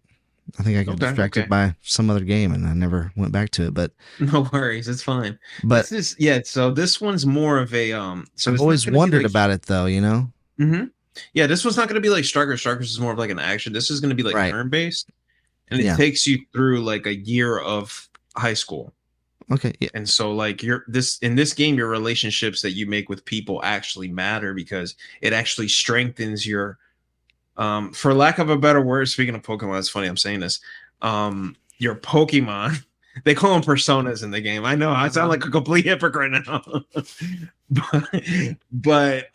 I think I got Okay, distracted okay. by some other game, and I never went back to it. No worries, it's fine. But This is yeah. So this one's more of a So I've it's not always going to be wondered like. about it, though. You know? Yeah, this one's not going to be like Strikers. Strikers is more of like an action. This is going to be like Right. turn based, and it Yeah. takes you through like a year of high school. Okay. Yeah. And so like in this game, your relationships that you make with people actually matter because it actually strengthens your for lack of a better word, speaking of Pokemon, it's funny I'm saying this. Your Pokemon, they call them personas in the game. I know I sound like a complete hypocrite now. but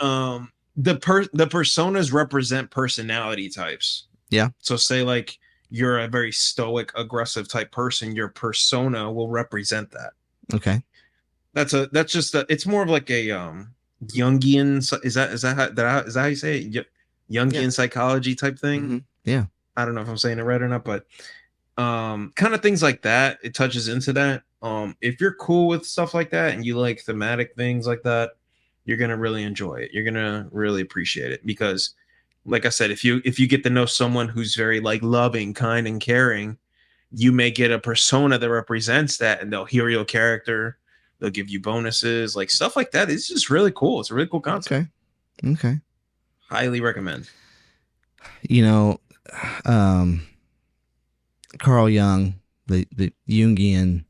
the personas represent personality types. Yeah. So say like you're a very stoic, aggressive type person, your persona will represent that. Okay. That's just it's more of like a Jungian, is that how you say it? Jungian psychology type thing. Mhm. Yeah. I don't know if I'm saying it right or not, but kind of things like that. It touches into that. If you're cool with stuff like that and you like thematic things like that, you're gonna really enjoy it. You're gonna really appreciate it because, like I said, if you get to know someone who's very like loving, kind, and caring, you may get a persona that represents that, and they'll hear your character. They'll give you bonuses, like stuff like that. It's just really cool. It's a really cool concept. Okay. Okay. Highly recommend. You know, Carl Jung, the Jungian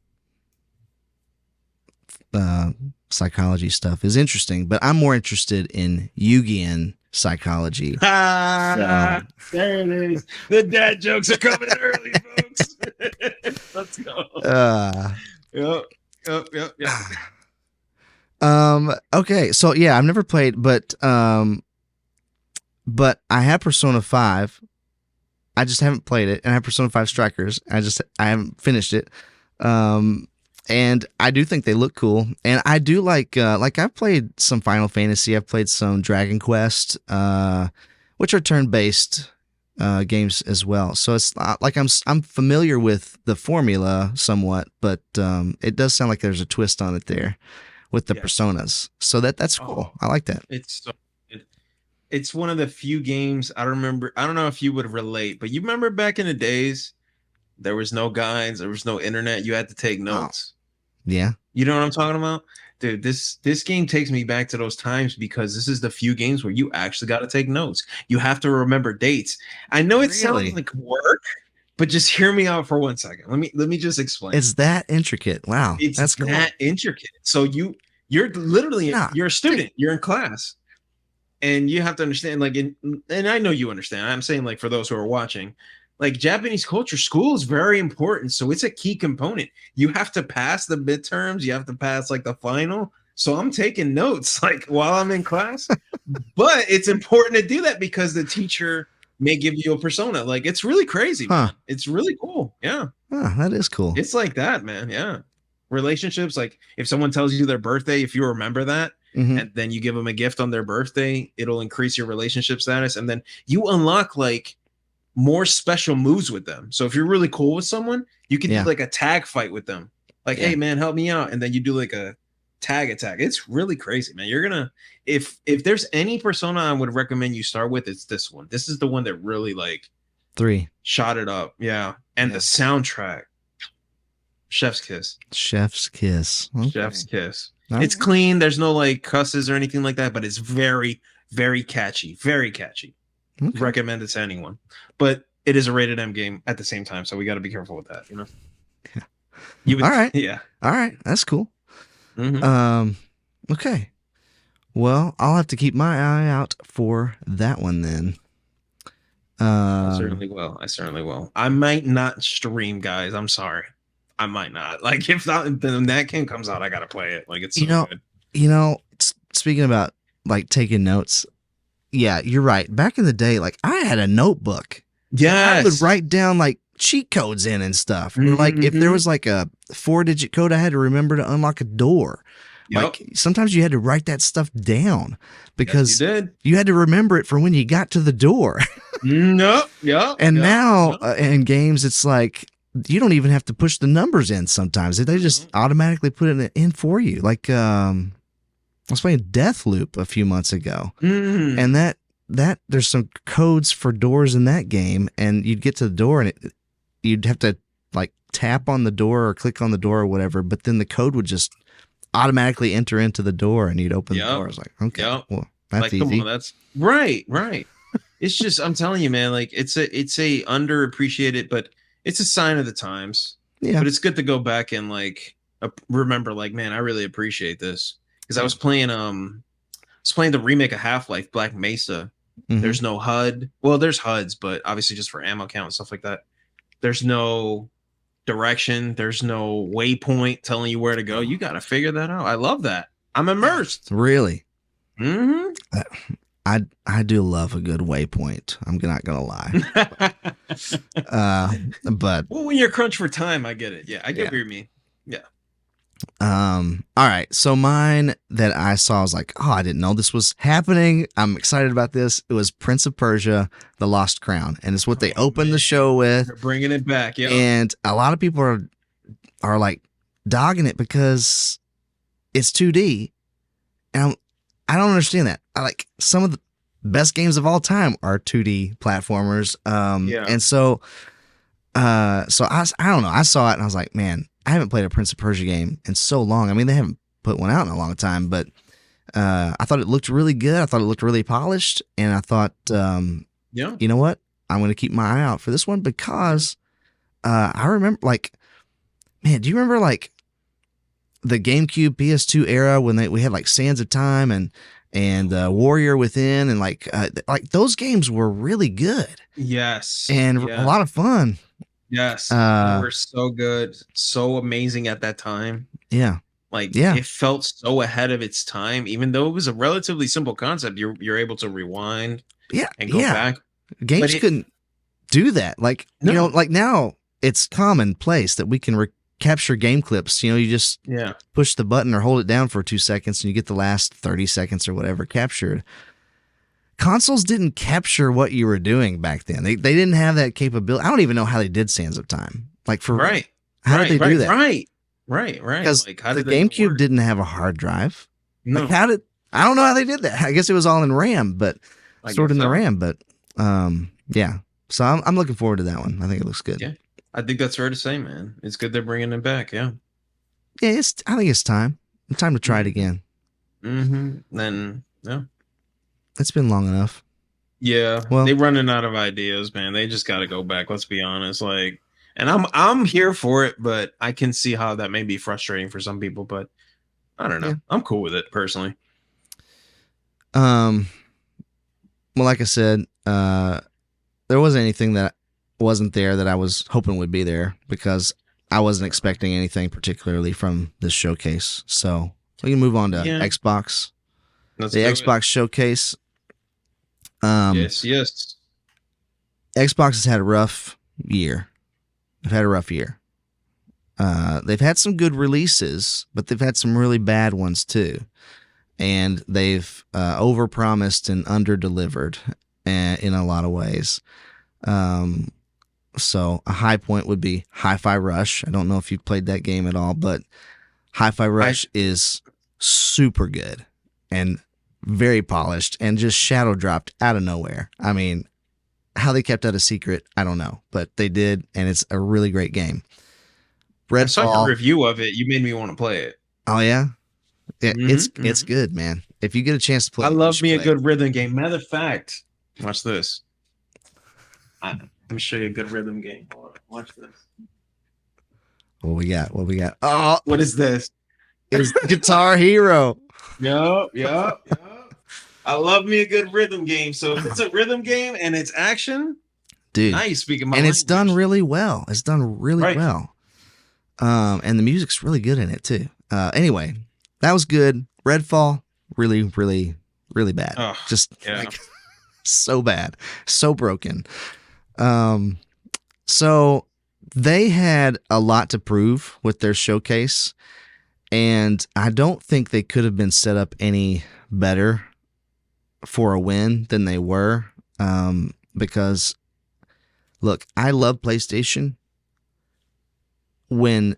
psychology stuff is interesting, but I'm more interested in Jungian psychology. Ah, there it is. The dad jokes are coming early, folks. Let's go. Yep. Yep. Yep. Yep. Okay, so yeah, I've never played, but I have Persona 5. I just haven't played it, and I have Persona 5 Strikers. I haven't finished it. And I do think they look cool, and I do like I've played some Final Fantasy, I've played some Dragon Quest, which are turn-based games as well. So it's like I'm familiar with the formula somewhat, but it does sound like there's a twist on it there with the personas. So that's cool. I like that. It's one of the few games I remember. I don't know if you would relate, but you remember back in the days, there was no guides, there was no internet. You had to take notes. Yeah. You know what I'm talking about? Dude, this game takes me back to those times because this is the few games where you actually got to take notes. You have to remember dates. I know it sounds like work, but just hear me out for 1 second. Let me just explain. It's that intricate. Wow. That's cool. That intricate. So you're literally you're a student. You're in class. And you have to understand, like, and I know you understand. I'm saying, like, for those who are watching, like, Japanese culture, school is very important. So it's a key component. You have to pass the midterms. You have to pass, like, the final. So I'm taking notes, like, while I'm in class. But it's important to do that because the teacher may give you a persona. Like, it's really crazy. Man. It's really cool. Yeah. That is cool. It's like that, man. Yeah. Relationships, like, if someone tells you their birthday, if you remember that, and then you give them a gift on their birthday, it'll increase your relationship status. And then you unlock, like, more special moves with them. So if you're really cool with someone, you can do like a tag fight with them. Like, hey man, help me out. And then you do like a tag attack. It's really crazy, man. You're gonna, if there's any persona I would recommend you start with, it's this one. This is the one that really, like, 3 shot it up. Yeah. And the soundtrack. Chef's kiss. Chef's kiss. Okay. Chef's kiss. It's clean. There's no, like, cusses or anything like that, but it's very, very catchy. Very catchy. Okay. Recommend it to anyone. But it is a rated M game at the same time, so we got to be careful with that, you know? Yeah. All right. Yeah. All right. That's cool. Okay. Well, I'll have to keep my eye out for that one then. I certainly will. I might not stream, guys. I'm sorry. I might not. Like, if not, then that game comes out, I gotta play it. Like, it's so good. You know, speaking about, like, taking notes, yeah, you're right. Back in the day, like, I had a notebook. Yeah, I would write down, like, cheat codes in and stuff. Or, like, if there was, like, a 4-digit code I had to remember to unlock a door. Like, sometimes you had to write that stuff down because you had to remember it for when you got to the door. And now in games, it's like, you don't even have to push the numbers in sometimes. They just automatically put it in for you. Like, I was playing Deathloop a few months ago, and that there's some codes for doors in that game, and you'd get to the door, and you'd have to, like, tap on the door or click on the door or whatever, but then the code would just automatically enter into the door, and you'd open the door. I was like, okay, well, that's like, easy. Come on, that's right. It's just, I'm telling you, man, like, it's a underappreciated, but it's a sign of the times. Yeah. But it's good to go back and, like, remember, like, man, I really appreciate this. Because I was playing the remake of Half-Life, Black Mesa. There's no HUD. Well, there's HUDs, but obviously just for ammo count and stuff like that. There's no direction. There's no waypoint telling you where to go. You got to figure that out. I love that. I'm immersed. Really? I do love a good waypoint. I'm not gonna lie. But well, when you're crunched for time, I get it. Yeah, I get what you mean. Yeah. All right. So mine that I saw, I was like, oh, I didn't know this was happening. I'm excited about this. It was Prince of Persia: The Lost Crown, and it's what they opened the show with. They're bringing it back. Yeah. And a lot of people are like dogging it because it's 2D, and I don't understand that. I like some of the best games of all time are 2D platformers. And so I don't know. I saw it and I was like, man, I haven't played a Prince of Persia game in so long. I mean, they haven't put one out in a long time, but I thought it looked really good. I thought it looked really polished, and I thought, you know what? I'm going to keep my eye out for this one because I remember, like, man, do you remember like the GameCube PS2 era when we had like Sands of Time and Warrior Within and like those games were really good Yes. and a Yeah. lot of fun. Yes. They Uh, were so good, so amazing at that time. yeah, Like yeah, it felt so ahead of its time, even though it was a relatively simple concept. You're able to rewind yeah, and go yeah. back. But Games it couldn't do that. Like no. like now it's commonplace that we can capture game clips. You just Yeah. push the button or hold it down for 2 seconds and you get the last 30 seconds or whatever captured. Consoles didn't capture what you were doing back then. They didn't have that capability. I don't even know how they did Sands of Time. Like for real. Right. How did they do that? Right. Because Like how the did that even GameCube work? didn't have a hard drive. Like No, I don't know how they did that. I guess it was all in RAM, but I stored guess in the so. RAM. But yeah. So I'm looking forward to that one. I think it looks good. Yeah. I think that's fair to say, man. It's good they're bringing it back. Yeah. Yeah, I think it's time. It's time to try it Mm-hmm. again. Then yeah. It's been long enough. Yeah, Well, they running out of ideas, man. They just got to go back. Let's be honest. Like, and I'm here for it, but I can see how that may be frustrating for some people. But I don't yeah. know. I'm cool with it personally. Um. Well, like I said, there wasn't anything that wasn't there that I was hoping would be there because I wasn't expecting anything particularly from this showcase. So we can move on to Yeah, Xbox. let's The do Xbox it. showcase. Yes. Xbox has had a rough year. They've had a rough year. They've had some good releases, but they've had some really bad ones too. And they've overpromised and underdelivered in a lot of ways. So a high point would be Hi-Fi Rush. I don't know if you've played that game at all, but Hi-Fi I Rush is super good and very polished and just shadow dropped out of nowhere. I mean, how they kept that a secret, I don't know, but they did, and it's a really great game. I saw your Redfall. review of it. You made me want to play it. Oh yeah, it's Mm-hmm. good, man. If you get a chance to play I it, you love should me a play it. good rhythm game. Matter of fact, watch this. Let me show you a good rhythm game. Watch this. What we got? What we got? Oh, What is this? it's Guitar Hero. Yup. I love me a good rhythm game. So if it's a rhythm game and it's action, Dude. now you speaking my And language. it's done really well. It's done really Right. well. And the music's really good in it too. Anyway, that was good. Redfall, really, really, really bad. Oh, Just yeah. like so bad, so broken. So they had a lot to prove with their showcase, and I don't think they could have been set up any better for a win than they were. Because look, I love PlayStation. When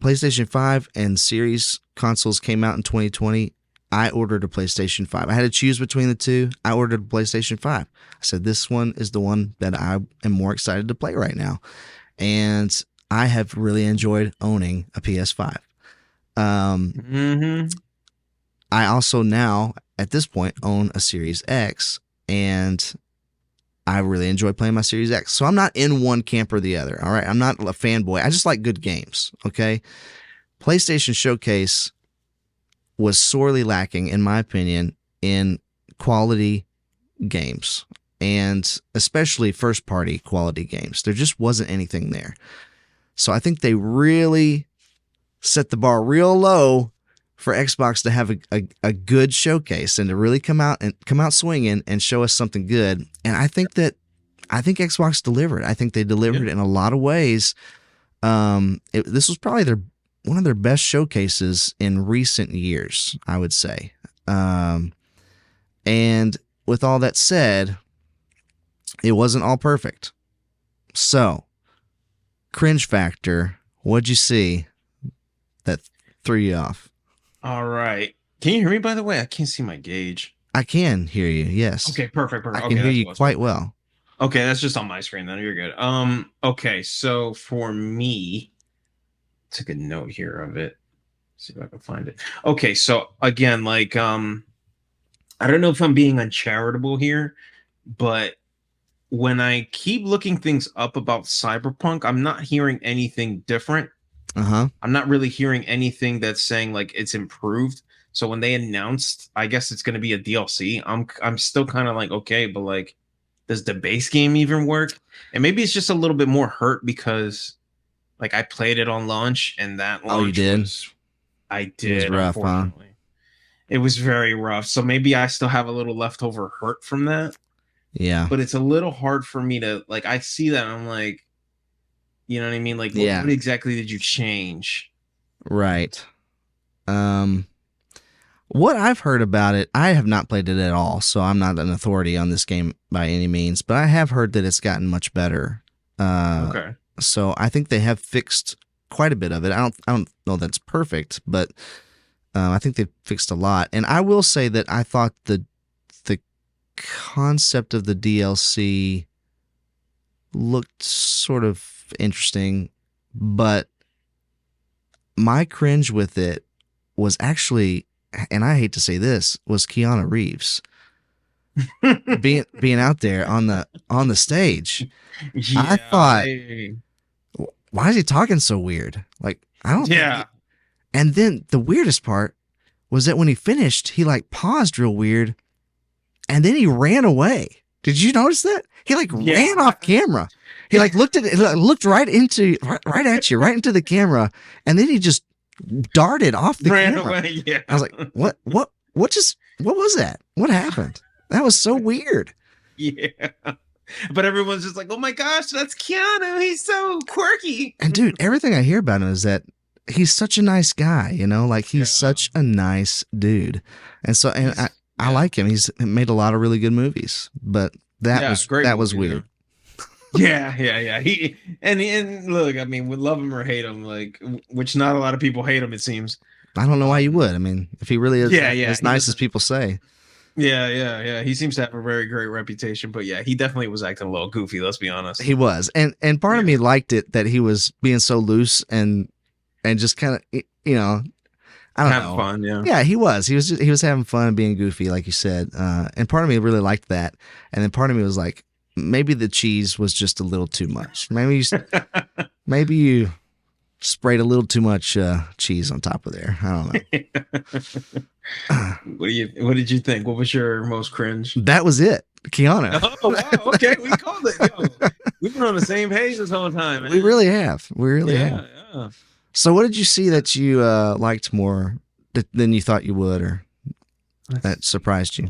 PlayStation 5 and Series consoles came out in 2020, I ordered a PlayStation 5. I had to choose between the two. I ordered a PlayStation 5. I said, this one is the one that I am more excited to play right now. And I have really enjoyed owning a PS5. I also now, at this point, own a Series X, and I really enjoy playing my Series X. So I'm not in one camp or the other. All right. I'm not a fanboy. I just like good games. Okay. PlayStation Showcase was sorely lacking, in my opinion, in quality games, and especially first party quality games. There just wasn't anything there. So I think they really set the bar real low for Xbox to have a good showcase and to really come out swinging and show us something good. And I think Xbox delivered. I think they delivered in a lot of ways. This was probably one of their best showcases in recent years, I would say. And with all that said, it wasn't all perfect. So, cringe factor, what'd you see that threw you off? All right. Can you hear me, by the way? I can't see my gauge. I can hear you, yes. Okay, perfect. I Okay, can hear that's you what's quite perfect. well. Okay, that's just on my screen then. You're good. Okay, so for me, took a note here of it. See if I can find it. Okay, so again, like I don't know if I'm being uncharitable here, but when I keep looking things up about Cyberpunk, I'm not hearing anything different. Uh-huh. I'm not really hearing anything that's saying like it's improved. So when they announced, I guess it's going to be a DLC, I'm still kind of like, okay, but like, does the base game even work? And maybe it's just a little bit more hurt because like I played it on launch, and that Oh, you launch did? was I It was did, rough, huh? unfortunately. It was very rough. So maybe I still have a little leftover hurt from that, Yeah. but it's a little hard for me to like I see that and I'm like, you know what I mean? Like Yeah. what exactly did you change? Right. Um, what I've heard about it, I have not played it at all, so I'm not an authority on this game by any means, but I have heard that it's gotten much better. Okay. So I think they have fixed quite a bit of it. I don't know that's perfect, but I think they've fixed a lot. And I will say that I thought the concept of the DLC looked sort of interesting, but my cringe with it was actually, and I hate to say this, was Keanu Reeves being out there on the stage. I Yeah, thought, why is he talking so weird? Like, I don't think yeah. and then the weirdest part was that when he finished, he like paused real weird and then he ran away. Did you notice that? He like ran off camera. He like looked right at you, right into the camera, and then he just darted off the Ran camera. away. Yeah. I was like, what was that? What happened? That was so weird. Yeah. But everyone's just like, oh my gosh, that's Keanu. He's so quirky. And dude, everything I hear about him is that he's such a nice guy, you know, like he's such a nice dude. And so, and I like him. He's made a lot of really good movies, but that was weird. Yeah. He and look, I mean, we love him or hate him, like which not a lot of people hate him, it seems. I don't know why you would. I mean, if he really is as nice as people say. Yeah. He seems to have a very great reputation, but yeah, he definitely was acting a little goofy, let's be honest. He was. And part of me liked it that he was being so loose and just kind of, you know, I don't know. Having fun, yeah. Yeah, he was. He was having fun and being goofy, like you said. And part of me really liked that. And then part of me was like, maybe the cheese was just a little too much. Maybe you sprayed a little too much cheese on top of there. I don't know. What did you think? What was your most cringe? That was it. Keanu. Oh wow, okay, we called it. Yo, we've been on the same page this whole time, man. We really have. Yeah. So what did you see that you liked more than you thought you would, or that surprised you?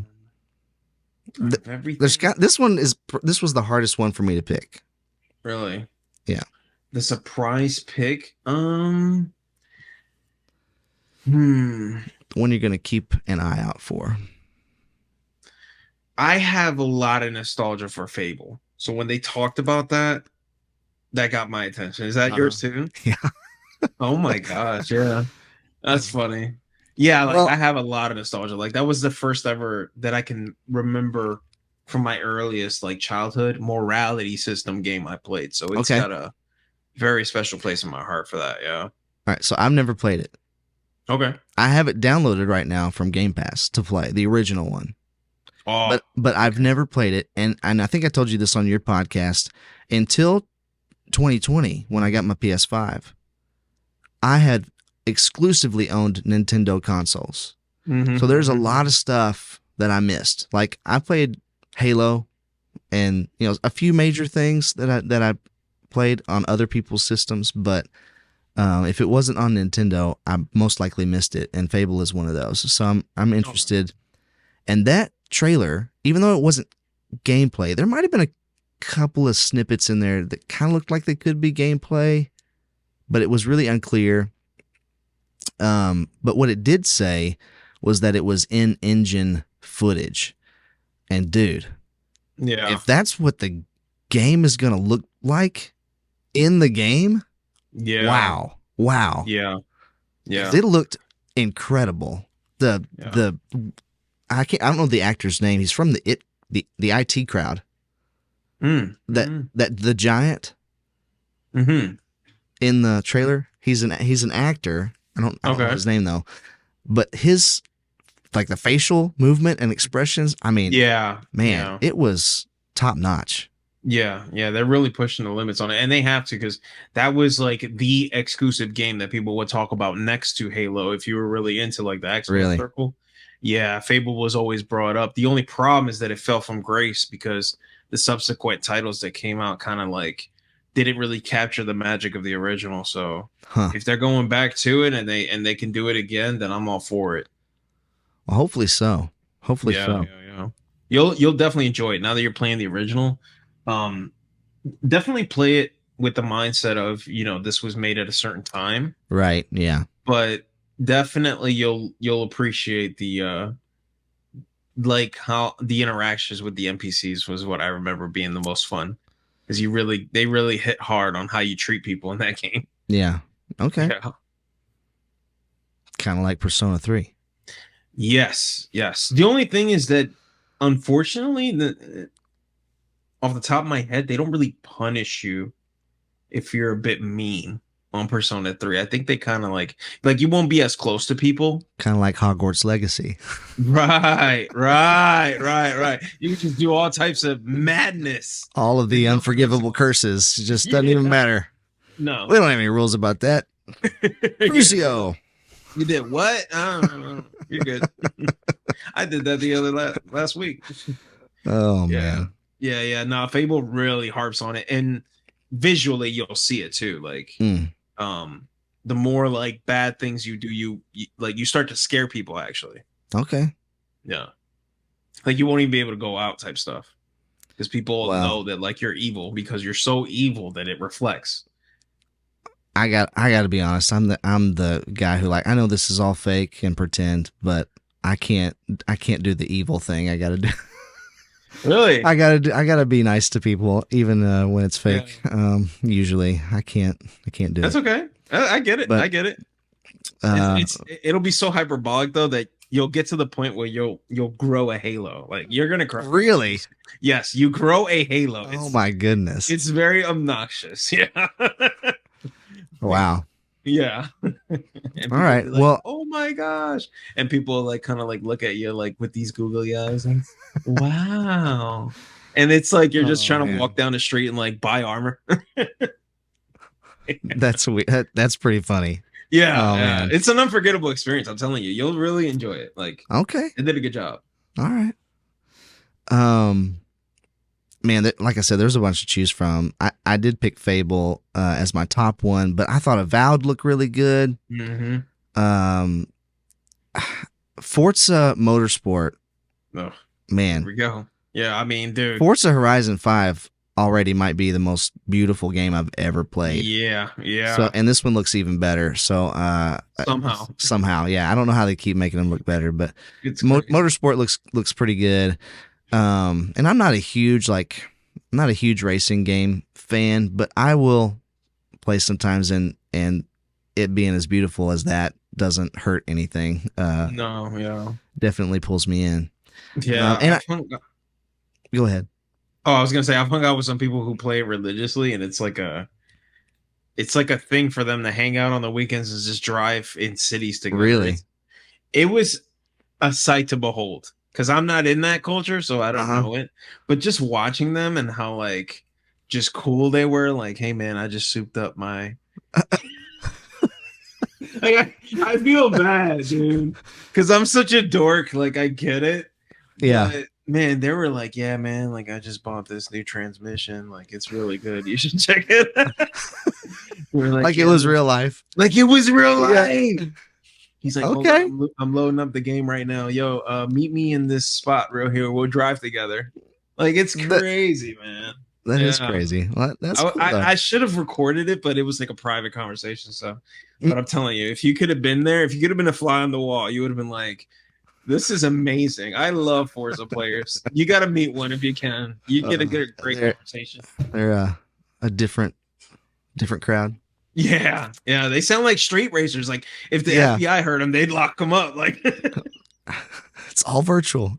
This was the hardest one for me to pick. Really? Yeah. The surprise pick? One you're gonna keep an eye out for. I have a lot of nostalgia for Fable. So when they talked about that got my attention. Is that yours too? Yeah. Oh my gosh, yeah. That's funny. Yeah, like I have a lot of nostalgia. Like that was the first ever that I can remember from my earliest like childhood morality system game I played. So it's got a very special place in my heart for that, yeah. All right, so I've never played it. Okay. I have it downloaded right now from Game Pass to play, the original one. Oh. But I've never played it, and I think I told you this on your podcast. Until 2020, when I got my PS5, I had exclusively owned Nintendo consoles. Mm-hmm. So there's a lot of stuff that I missed. Like I played Halo, and you know a few major things that I played on other people's systems, but if it wasn't on Nintendo, I most likely missed it, and Fable is one of those. So I'm interested. And that trailer, even though it wasn't gameplay, there might have been a couple of snippets in there that kind of looked like they could be gameplay, but it was really unclear. But what it did say was that it was in-engine footage. And dude, if that's what the game is going to look like in the game, wow. Yeah. It looked incredible. I don't know the actor's name. He's from the IT crowd. That the giant in the trailer. He's an actor. I don't know his name though. But his like the facial movement and expressions. I mean, it was top notch. Yeah, they're really pushing the limits on it, and they have to because that was like the exclusive game that people would talk about next to Halo if you were really into like the Xbox Really? circle. Yeah, Fable was always brought up. The only problem is that it fell from grace because the subsequent titles that came out kind of like didn't really capture the magic of the original. So Huh. if they're going back to it and they can do it again, then I'm all for it. Well, hopefully so. Hopefully Yeah, so. yeah. You'll definitely enjoy it now that you're playing the original. Um, Definitely play it with the mindset of this was made at a certain time, Right. Yeah. but definitely you'll appreciate the like how the interactions with the NPCs was what I remember being the most fun because they really hit hard on how you treat people in that game. Yeah. Okay. Yeah. Kind of like Persona 3. Yes. The only thing is that unfortunately the off the top of my head, they don't really punish you if you're a bit mean on Persona 3. I think they kind of like you won't be as close to people. Kind of like Hogwarts Legacy. Right. You can just do all types of madness. All of the unforgivable curses. Just doesn't even matter. No. We don't have any rules about that. Crucio. You did what? I don't know. You're good. I did that the other last week. Oh, Yeah. man. Yeah. No, Fable really harps on it. And visually you'll see it too. Like the more like bad things you do, you start to scare people actually. Okay. Yeah. Like you won't even be able to go out type stuff. Because people Wow. know that like you're evil because you're so evil that it reflects. I got to be honest. I'm the guy who like I know this is all fake and pretend, but I can't do the evil thing. I got to do Really? I got to be nice to people even when it's fake. Yeah. Usually I can't do That's it. okay. I get it. But, I get it. It'll be so hyperbolic though that you'll get to the point where you'll grow a halo. Like you're gonna cry. Really? Yes, you grow a halo. Oh my goodness. It's very obnoxious. Yeah. Wow. Yeah. All right. Like, well, oh my gosh. And people like kind of like look at you like with these googly eyes and wow. And it's like you're just trying to walk down the street and like buy armor. That's weird. That's pretty funny. Yeah, Oh, man. It's an unforgettable experience. I'm telling you, you'll really enjoy it. Like, Okay. they did a good job. All right. Man, like I said, there's a bunch to choose from. I did pick Fable as my top one, but I thought Avowed looked really good. Mm-hmm. Forza Motorsport. Oh, Man, here we go. Yeah, I mean, dude. Forza Horizon 5 already might be the most beautiful game I've ever played. Yeah. So, and this one looks even better. So, somehow, yeah. I don't know how they keep making them look better, but Motorsport looks pretty good. And I'm not a huge racing game fan, but I will play sometimes, and it being as beautiful as that doesn't hurt anything. No, yeah, definitely pulls me in. Yeah, go ahead. Oh, I was gonna say I've hung out with some people who play it religiously, and it's like a thing for them to hang out on the weekends and just drive in cities together. Really, it was a sight to behold. Because I'm not in that culture, so I don't know it. But just watching them and how like just cool they were, like, hey man, I just souped up my. Like, I feel bad, dude, because I'm such a dork. Like I get it. Yeah. But, man, they were like, yeah, man, like I just bought this new transmission. Like it's really good. You should check it. We're like, it was real life. Like it was real life. Yeah. He's like, okay, I'm loading up the game right now. Yo, meet me in this spot real here. We'll drive together. Like it's crazy, man. That is crazy. Well, that's cool, I should have recorded it, but it was like a private conversation. So, but I'm telling you, if you could have been there, if you could have been a fly on the wall, you would have been like, "This is amazing. I love Forza players. You got to meet one if you can. You get a great conversation." They're a different crowd. Yeah, they sound like street racers. Like if the FBI heard them, they'd lock them up. Like it's all virtual.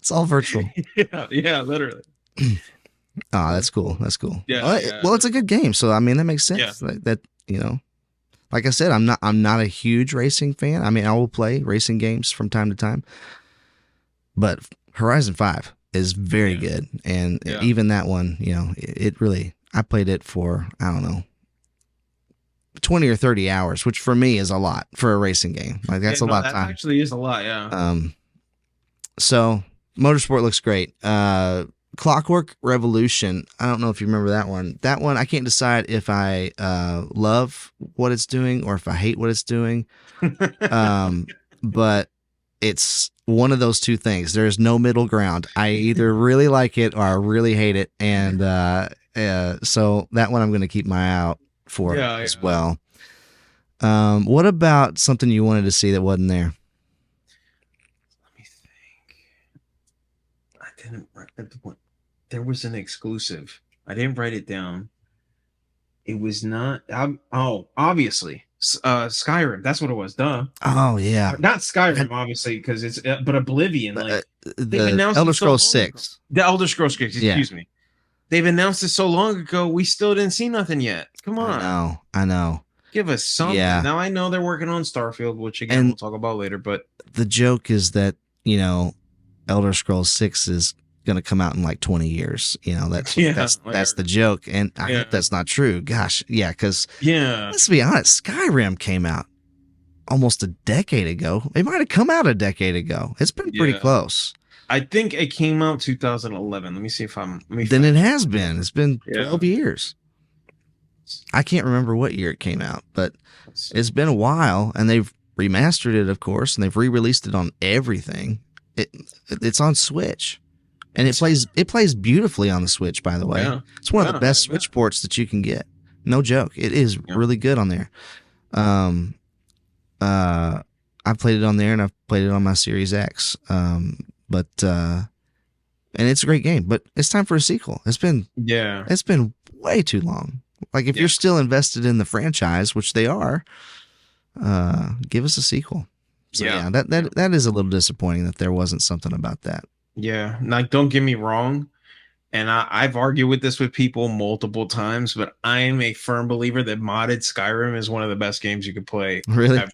Yeah, literally. Oh, that's cool. Yeah, well, it's a good game, so I mean that makes sense. Yeah. That like I said, I'm not a huge racing fan. I mean, I will play racing games from time to time, but Horizon 5, is very Yeah. good, and Yeah. even that one, it really. I played it for, I don't know, 20 or 30 hours, which for me is a lot for a racing game. Like, Yeah. that's a No, lot of that time. actually is a lot. Yeah. Um, so Motorsport looks great. Clockwork Revolution. I don't know if you remember that one. That one, I can't decide if I love what it's doing or if I hate what it's doing. But it's one of those two things. There's no middle ground. I either really like it or I really hate it, and so that one I'm going to keep my eye out for Yeah. as Yeah. well. What about something you wanted to see that wasn't there? Let me think. I didn't write there was an exclusive. I didn't write it down. It was not. Oh, obviously, Skyrim. That's what it was. Duh. Oh yeah, Not I, Skyrim, obviously, because it's but Oblivion. Like they've the announced Elder it so Scrolls long ago. 6. The Elder Scrolls Six. Yeah, Excuse me. They've announced it so long ago. We still didn't see nothing yet. Come on, I know. give us something. Yeah, Now I know they're working on Starfield, which again and we'll talk about later. But the joke is that Elder Scrolls 6 is going to come out in like 20 years. yeah, That's the joke, and I yeah, hope that's not true. Gosh, yeah, because yeah, let's be honest, Skyrim came out almost a decade ago. It might have come out a decade ago. It's been pretty yeah. close. I think it came out 2011. Let me see if I'm. Let me Then it fact has been. It's been check. Yeah. 12 years. I can't remember what year it came out, but Let's see. it's been a while, and they've remastered it, of course, and they've re-released it on everything. It's on Switch, and it plays beautifully on the Switch. By the way, Yeah. it's one of the Yeah, best I Switch bet. ports that you can get. No joke, it is Yeah. really good on there. Um, I've played it on there, and I've played it on my Series X. But and it's a great game. But it's time for a sequel. Yeah. It's been way too long. Like, if Yeah. you're still invested in the franchise, which they are, give us a sequel. So Yeah. that is a little disappointing that there wasn't something about that. Yeah. Like, don't get me wrong. And I've argued with this with people multiple times, but I am a firm believer that modded Skyrim is one of the best games you could play Really? ever.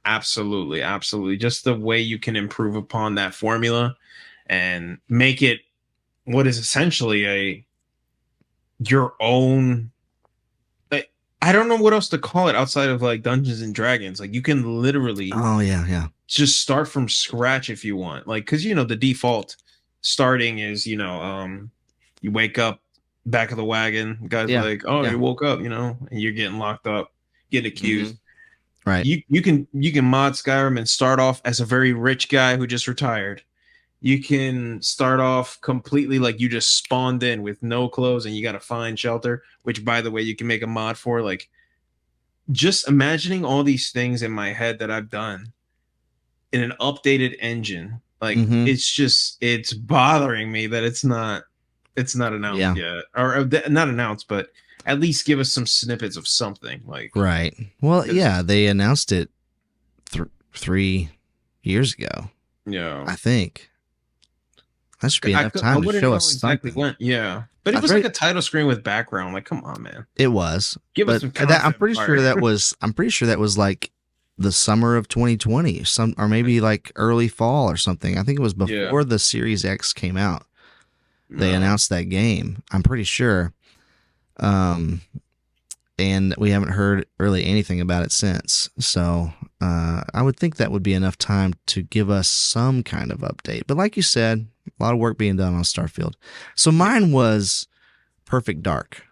Absolutely. Absolutely. Just the way you can improve upon that formula and make it what is essentially your own. I don't know what else to call it outside of like Dungeons and Dragons. Like, you can literally Oh yeah. just start from scratch if you want. Like, because the default starting is you wake up back of the wagon, guys Yeah. like, oh, Yeah. you woke up, and you're getting locked up, get accused. Right. You can mod Skyrim and start off as a very rich guy who just retired. You can start off completely like you just spawned in with no clothes and you got to find shelter, which, by the way, you can make a mod for. Like, just imagining all these things in my head that I've done in an updated engine, like, Mhm. it's bothering me that it's not announced Yeah. yet, or not announced, but at least give us some snippets of something. Like, Right. Well, 'cause- yeah, they announced it 3 years ago, yeah, I think. That should be enough I time to wouldn't show know us exactly something. when. Yeah, but it I was think like a title screen with background. Like, come on, man, it was, give us but some I'm concept pretty sure art. I'm pretty sure that was like the summer of 2020, or maybe like early fall or something. I think it was Yeah. before the Series X came out. They No. announced that game. I'm pretty sure. And we haven't heard really anything about it since. So I would think that would be enough time to give us some kind of update. But like you said, a lot of work being done on Starfield. So mine was Perfect Dark,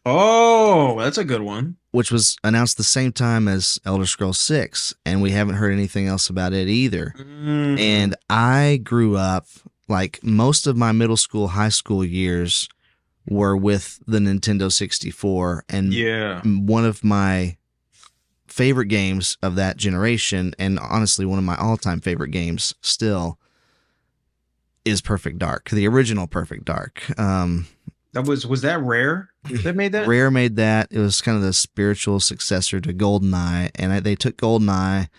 Oh, that's a good one. which was announced the same time as Elder Scrolls 6, and we haven't heard anything else about it either. Mm. And I grew up, like, most of my middle school, high school years were with the Nintendo 64, and Yeah. one of my favorite games of that generation, and honestly one of my all-time favorite games still, is Perfect Dark, the original Perfect Dark. Was that Rare that made that? Rare made that. It was kind of the spiritual successor to GoldenEye, and they took GoldenEye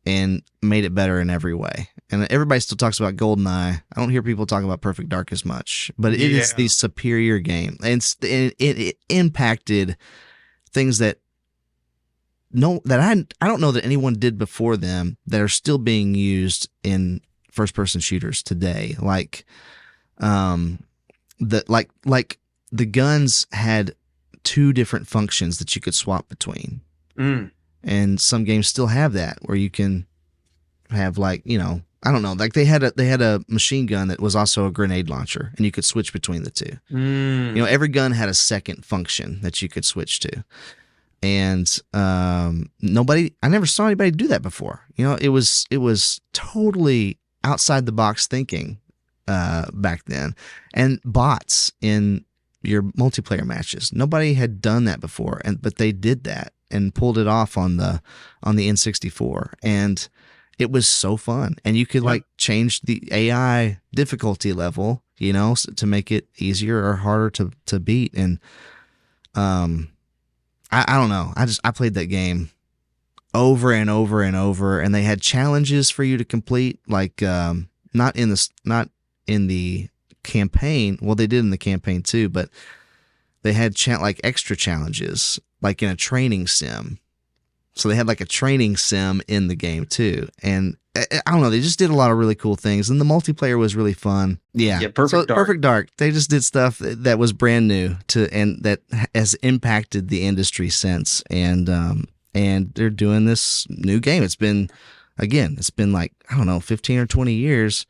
and made it better in every way. And everybody still talks about GoldenEye. I don't hear people talk about Perfect Dark as much, but it is the Yeah. superior game, and it impacted things that I don't know that anyone did before them that are still being used in first person shooters today. Um, like the guns had two different functions that you could swap between. Mm. And some games still have that where you can have I don't know, like they had a machine gun that was also a grenade launcher and you could switch between the two. Mm. Every gun had a second function that you could switch to. And I never saw anybody do that before. It was totally outside the box thinking back then. And bots in your multiplayer matches. Nobody had done that before, but they did that and pulled it off on the N64, and it was so fun. And you could change the AI difficulty level, to make it easier or harder to beat. And I don't know. I played that game over and over and over, and they had challenges for you to complete, not in the campaign. Well, they did in the campaign too, but they had extra challenges, like in a training sim. So they had a training sim in the game too. And I don't know, they just did a lot of really cool things, and the multiplayer was really fun. Yeah, Perfect Dark. Perfect Dark. They just did stuff that was brand new and that has impacted the industry since. And they're doing this new game. It's been I don't know, 15 or 20 years,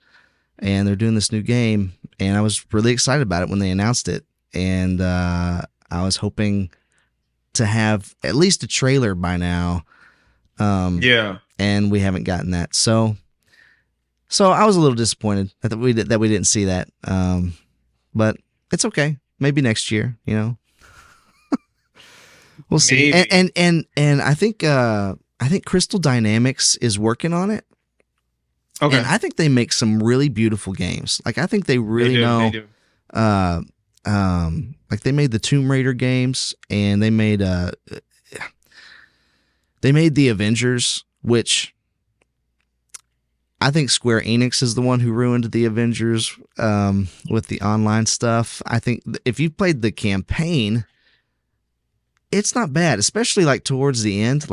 and they're doing this new game. And I was really excited about it when they announced it. And I was hoping to have at least a trailer by now. And we haven't gotten that. So I was a little disappointed that we didn't see that. But it's okay. Maybe next year, We'll see. Maybe. And I think Crystal Dynamics is working on it. Okay. And I think they make some really beautiful games. I think they really know. They do. They made the Tomb Raider games, and they made the Avengers, which I think Square Enix is the one who ruined the Avengers with the online stuff. I think if you've played the campaign, it's not bad, especially towards the end.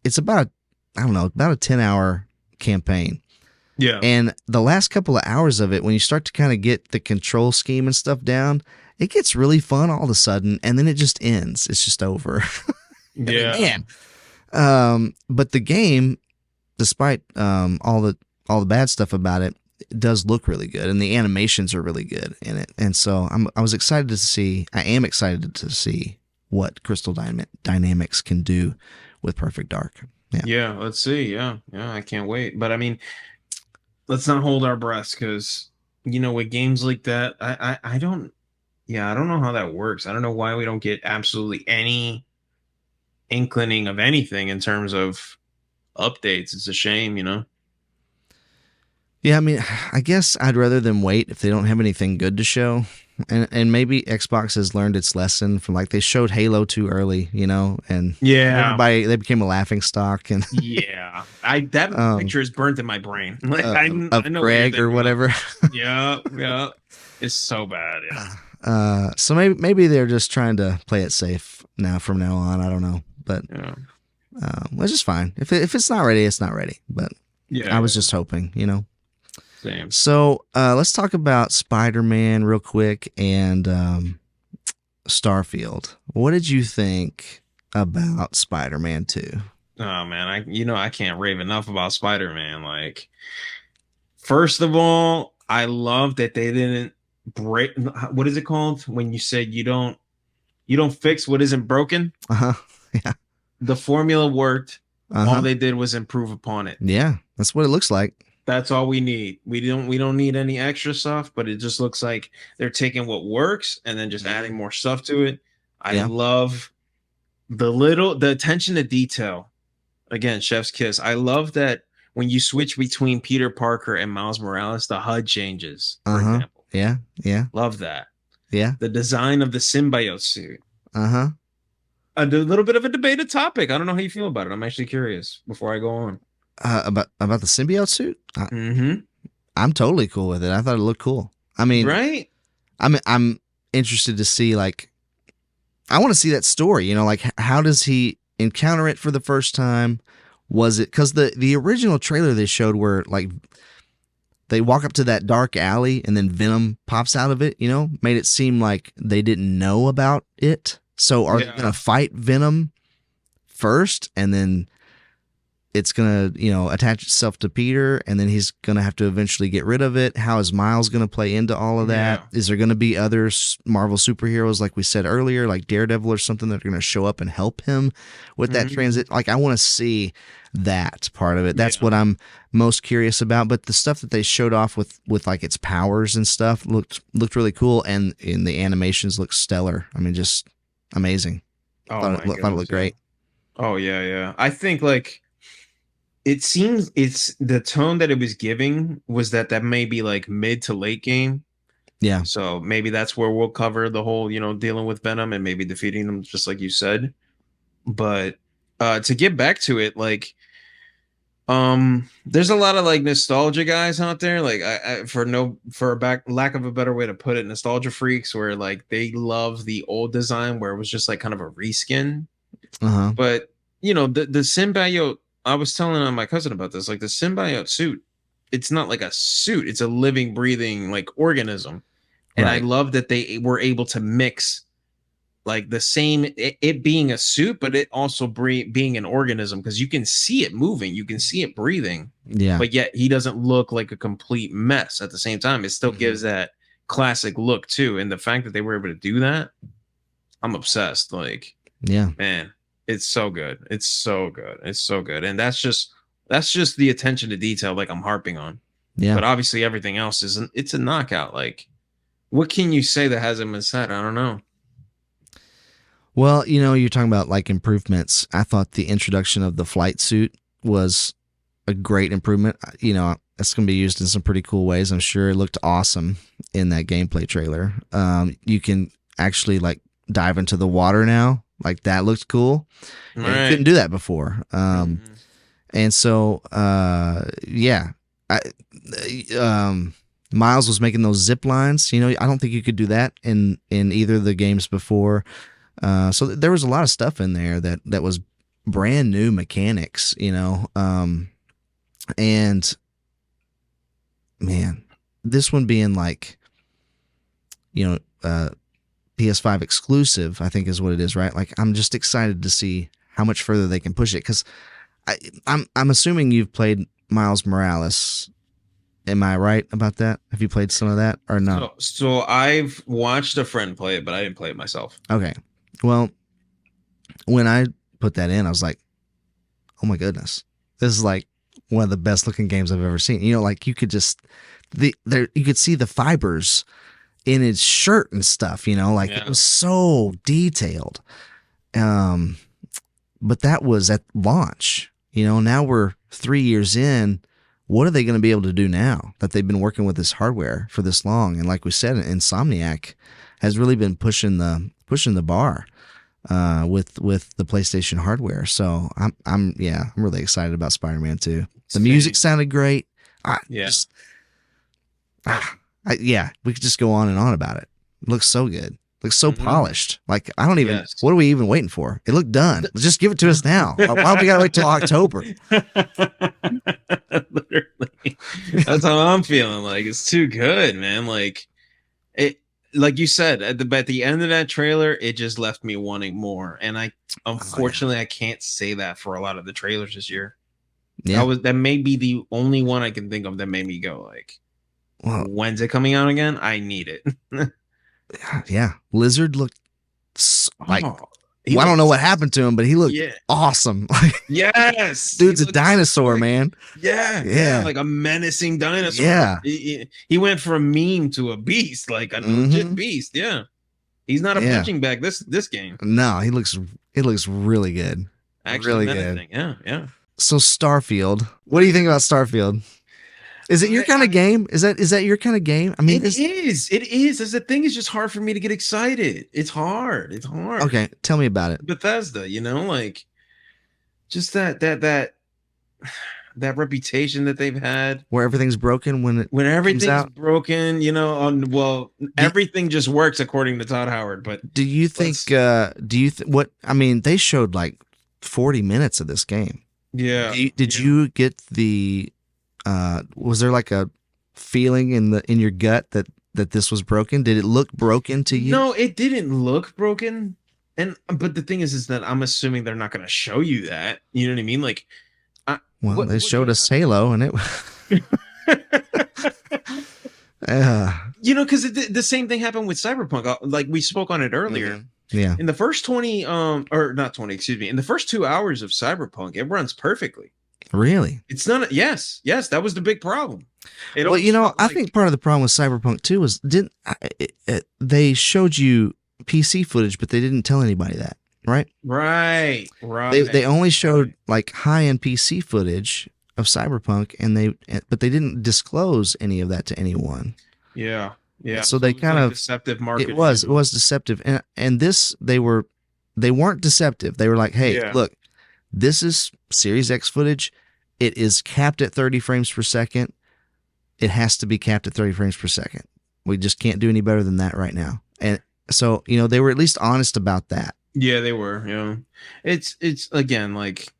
It's about a 10-hour campaign. Yeah. And the last couple of hours of it, when you start to kind of get the control scheme and stuff down, it gets really fun all of a sudden, and then it just ends. It's just over. Yeah. Man. But the game, despite all the bad stuff about it, it does look really good, and the animations are really good in it. And so I am excited to see what Crystal Dynamics can do with Perfect Dark. Yeah, let's see. Yeah, I can't wait. But I mean, let's not hold our breaths, because with games like that, I don't know how that works. I don't know why we don't get absolutely any inkling of anything in terms of updates. It's a shame. Yeah, I mean, I guess I'd rather them wait if they don't have anything good to show. And maybe Xbox has learned its lesson from they showed Halo too early, and everybody, they became a laughing stock. And that picture is burnt in my brain. I know Greg or whatever. Yeah, it's so bad. Yeah. So maybe they're just trying to play it safe from now on. I don't know, but it's just fine. If it's not ready, it's not ready. But I was just hoping, Same. So let's talk about Spider-Man real quick and Starfield. What did you think about Spider-Man 2? Oh man, I can't rave enough about Spider-Man. First of all, I love that they didn't break. What is it called when you say you don't fix what isn't broken? Yeah. The formula worked. All they did was improve upon it. Yeah, that's what it looks like. That's all we need. We don't need any extra stuff, but it just looks like they're taking what works and then just adding more stuff to it. I love the attention to detail. Again, chef's kiss. I love that when you switch between Peter Parker and Miles Morales, the HUD changes, for example. Yeah. Love that. Yeah. The design of the symbiote suit. A little bit of a debated topic. I don't know how you feel about it. I'm actually curious before I go on. About the symbiote suit? I'm totally cool with it. I thought it looked cool. I mean, right? I'm interested to see I want to see that story. How does he encounter it for the first time? Was it because the original trailer they showed were they walk up to that dark alley and then Venom pops out of it, made it seem like they didn't know about it. So are they going to fight Venom first and then it's going to, attach itself to Peter and then he's going to have to eventually get rid of it? How is Miles going to play into all of that? Yeah. Is there going to be other Marvel superheroes, like we said earlier, like Daredevil or something, that are going to show up and help him with that transit? Like, I want to see that part of it. That's what I'm most curious about. But the stuff that they showed off with like its powers and stuff looked really cool. And in the animations looked stellar. I mean, just amazing. Thought it looked great. Oh yeah. I think like, it seems it's the tone that it was giving was that may be like mid to late game. Yeah. So maybe that's where we'll cover the whole, dealing with Venom and maybe defeating them, just like you said. But to get back to it, like, there's a lot of like nostalgia guys out there, like lack of a better way to put it, nostalgia freaks, where like they love the old design where it was just like kind of a reskin. But the symbiote. I was telling my cousin about this, like the symbiote suit, it's not like a suit, it's a living, breathing like organism. And I love that they were able to mix like the same, it being a suit, but it also being an organism, because you can see it moving, you can see it breathing. Yeah. But yet he doesn't look like a complete mess at the same time. It still gives that classic look too. And the fact that they were able to do that, I'm obsessed. Like, yeah, man. It's so good. It's so good. It's so good. And that's just the attention to detail like I'm harping on. Yeah. But obviously everything else it's a knockout. Like, what can you say that hasn't been said? I don't know. Well, you're talking about like improvements. I thought the introduction of the flight suit was a great improvement. It's going to be used in some pretty cool ways. I'm sure it looked awesome in that gameplay trailer. You can actually like dive into the water now. Like, that looked cool. Right. You couldn't do that before. And so, Miles was making those zip lines. I don't think you could do that in either of the games before. So there was a lot of stuff in there that was brand new mechanics, and man, this one being like, PS5 exclusive, I think is what it is, right? Like, I'm just excited to see how much further they can push it, because I'm assuming you've played Miles Morales. Am I right about that? Have you played some of that or not? So I've watched a friend play it, but I didn't play it myself. Okay. Well, when I put that in, I was like, oh my goodness, this is like one of the best looking games I've ever seen. Like, you could just you could see the fibers in his shirt and stuff, like it was so detailed. But that was at launch, now we're 3 years in. What are they going to be able to do now that they've been working with this hardware for this long? And like we said, Insomniac has really been pushing the bar with the PlayStation hardware. So I'm really excited about Spider-Man 2. The music sounded great. We could just go on and on about it. It looks so good. It looks so polished. Like, I don't even, what are we even waiting for? It looked done. Just give it to us now. Why do we got to wait till October? Literally. That's how I'm feeling. Like, it's too good, man. Like, it, like you said, at the end of that trailer, it just left me wanting more. And unfortunately, I can't say that for a lot of the trailers this year. Yeah. That may be the only one I can think of that made me go like, well, when's it coming out again? I need it. Yeah. Lizard looked like, I don't know what happened to him, but he looked awesome. Yes. Dude's a dinosaur, man. Yeah. Like a menacing dinosaur. Yeah. He went from meme to a beast, like a legit beast. Yeah. He's not a punching bag this game. No, it looks really good. Actually, really good. Yeah. So Starfield, what do you think about Starfield? Is it your kind of game? Is that your kind of game? I mean, it is. As the thing is just hard for me to get excited. It's hard. Okay, tell me about it. Bethesda, like just that reputation that they've had, where everything's broken when everything's broken. Everything just works according to Todd Howard. But do you think? What I mean? They showed like 40 minutes of this game. Yeah. Did you get the? Was there like a feeling in your gut that this was broken? Did it look broken to you? No, it didn't look broken. And but the thing is that I'm assuming they're not going to show you that. You know what I mean? Like, Well, they what showed could us Halo, and it. because the same thing happened with Cyberpunk. Like we spoke on it earlier. Yeah. In the first 20, or not 20, excuse me, in the first 2 hours of Cyberpunk, it runs perfectly. Really? It's not. Yes, that was the big problem. Well, I think part of the problem with Cyberpunk 2 was they showed you PC footage, but they didn't tell anybody that, right? Right. They only showed like high-end PC footage of Cyberpunk, but they didn't disclose any of that to anyone. Yeah. So they kind of deceptive market. It was deceptive, and this they weren't deceptive. They were like, hey, look, this is Series X footage. It is capped at 30 frames per second. It has to be capped at 30 frames per second. We just can't do any better than that right now. And so, they were at least honest about that. Yeah, they were. Yeah. It's again, like,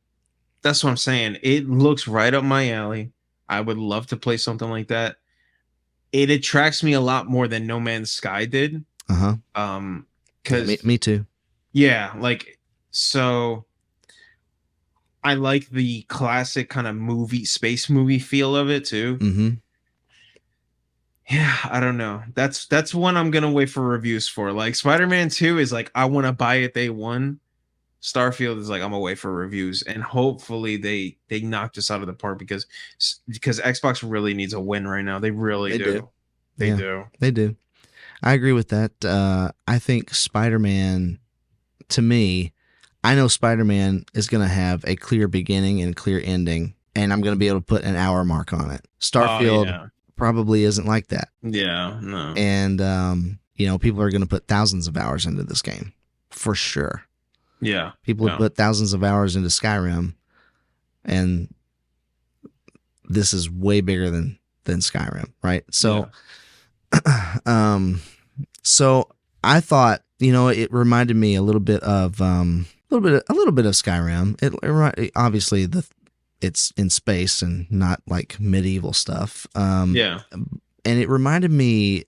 that's what I'm saying. It looks right up my alley. I would love to play something like that. It attracts me a lot more than No Man's Sky did. Because me too. Yeah, like, so I like the classic kind of space movie feel of it too. Mm-hmm. Yeah, I don't know. That's one I'm gonna wait for reviews for. Like Spider-Man 2 is like I want to buy it day one. Starfield is like I'm gonna wait for reviews, and hopefully they knock this out of the park because Xbox really needs a win right now. They really do. They do. I agree with that. I think Spider-Man, to me, I know Spider-Man is going to have a clear beginning and a clear ending, and I'm going to be able to put an hour mark on it. Starfield probably isn't like that. Yeah, no. And, people are going to put thousands of hours into this game, for sure. Yeah. People have put thousands of hours into Skyrim, and this is way bigger than Skyrim, right? So, so I thought, it reminded me a little bit of Skyrim. It obviously it's in space and not like medieval stuff. And it reminded me.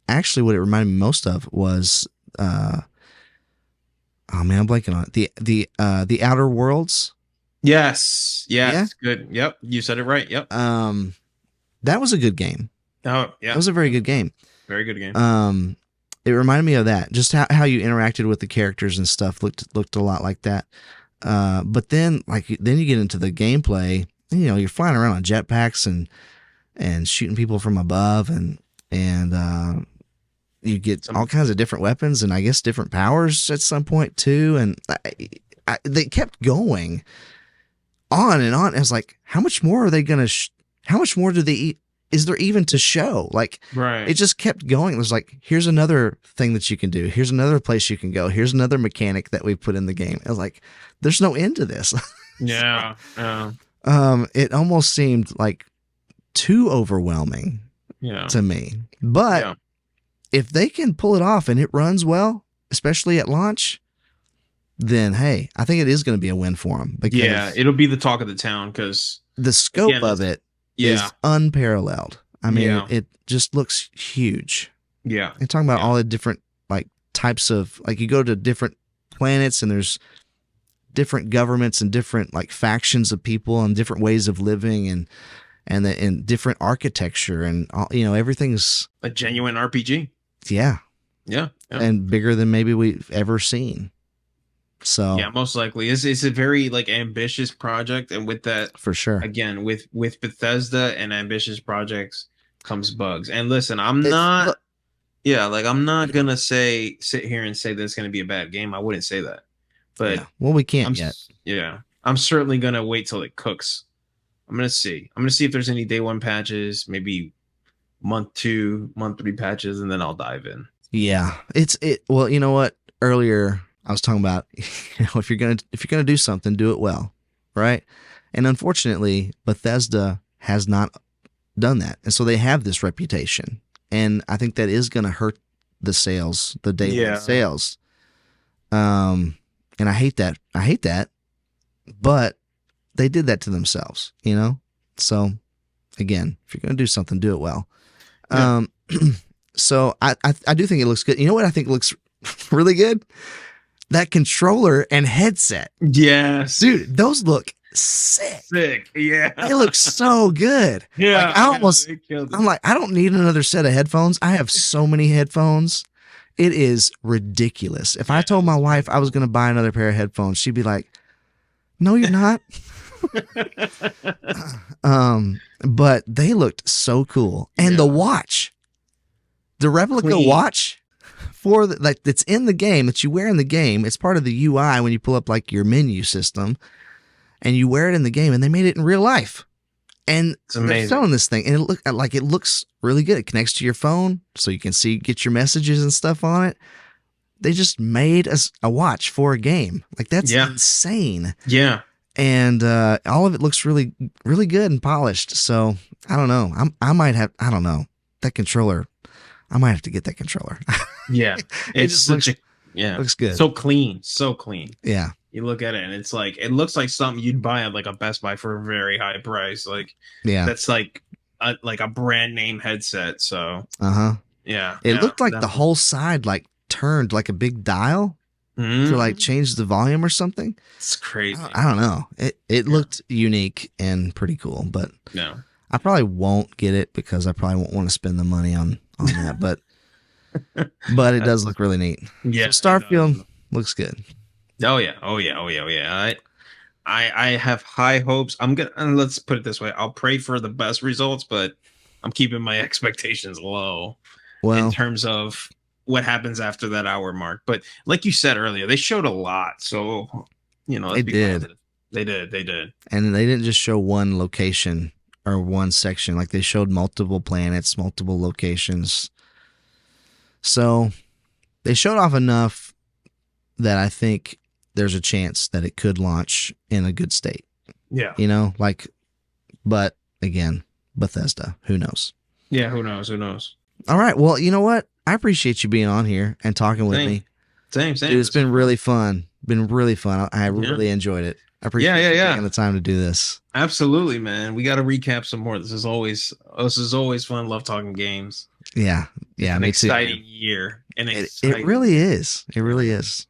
Actually, what it reminded me most of was, oh man, I'm blanking on it. The Outer Worlds. Yes. Good. Yep. You said it right. Yep. That was a good game. Oh yeah. That was a very good game. Very good game. It reminded me of that. Just how you interacted with the characters and stuff looked a lot like that. But then you get into the gameplay. You're flying around on jetpacks and shooting people from above, and you get all kinds of different weapons and I guess different powers at some point too. And they kept going on and on. I was like, how much more are they gonna? How much more do they eat? Is there even to show? Like, right. It just kept going. It was like, here's another thing that you can do. Here's another place you can go. Here's another mechanic that we put in the game. I was like, there's no end to this. Yeah. It almost seemed like too overwhelming to me. But if they can pull it off and it runs well, especially at launch, then hey, I think it is going to be a win for them. Because it'll be the talk of the town because the scope of it is unparalleled. I mean, it just looks huge. Yeah. You're talking about all the different types of you go to different planets and there's different governments and different factions of people and different ways of living and different architecture and all, everything's a genuine RPG. Yeah. Yeah. And bigger than maybe we've ever seen. So yeah, most likely it's a very ambitious project, and with that, for sure, again with Bethesda and ambitious projects comes bugs. And listen, I'm not gonna sit here and say that it's gonna be a bad game. I wouldn't say that, but we can't yet. I'm certainly gonna wait till it cooks. I'm gonna see if there's any day one patches, maybe month 2, month 3 patches, and then I'll dive in. Yeah, well, you know what? Earlier I was talking about, if you're gonna do something, do it well, right? And unfortunately, Bethesda has not done that, and so they have this reputation, and I think that is going to hurt the sales, the day one sales. And I hate that. But they did that to themselves, So again, if you're going to do something, do it well. Yeah. So I do think it looks good. You know what I think looks really good? That controller and headset. Yes. Dude, those look sick. Sick. Yeah. They look so good. Yeah. Like, I'm like, I don't need another set of headphones. I have so many headphones. It is ridiculous. If I told my wife I was going to buy another pair of headphones, she'd be like, "No, you're not." But they looked so cool. And the watch, the replica watch for like that's in the game that you wear in the game. It's part of the UI when you pull up like your menu system, and you wear it in the game. And they made it in real life. And they're selling this thing, and it looks really good. It connects to your phone, so you can get your messages and stuff on it. They just made a watch for a game. Like, that's insane. Yeah. And all of it looks really, really good and polished. So I don't know. I don't know, that controller. I might have to get that controller. Yeah, It looks good. So clean. Yeah. You look at it and it's like, it looks like something you'd buy at like a Best Buy for a very high price. Like, that's like a brand name headset. So, yeah. It looked like the whole side like turned like a big dial to like change the volume or something. It's crazy. I don't know. It looked unique and pretty cool, but I probably won't get it because I probably won't want to spend the money on that. But it does look really neat. Yeah. So Starfield looks good. Oh yeah. I have high hopes. Let's put it this way. I'll pray for the best results, but I'm keeping my expectations low in terms of what happens after that hour mark. But like you said earlier, they showed a lot. So, they did. They did. And they didn't just show one location or one section. Like, they showed multiple planets, multiple locations. So they showed off enough that I think there's a chance that it could launch in a good state. Yeah. But again, Bethesda, who knows? Yeah, who knows? All right. Well, you know what? I appreciate you being on here and talking with me. Same. Dude, it's been really fun. I really enjoyed it. I appreciate you taking the time to do this. Absolutely, man. We got to recap some more. This is always fun. Love talking games. Yeah. Yeah. An exciting year. It really is. It really is.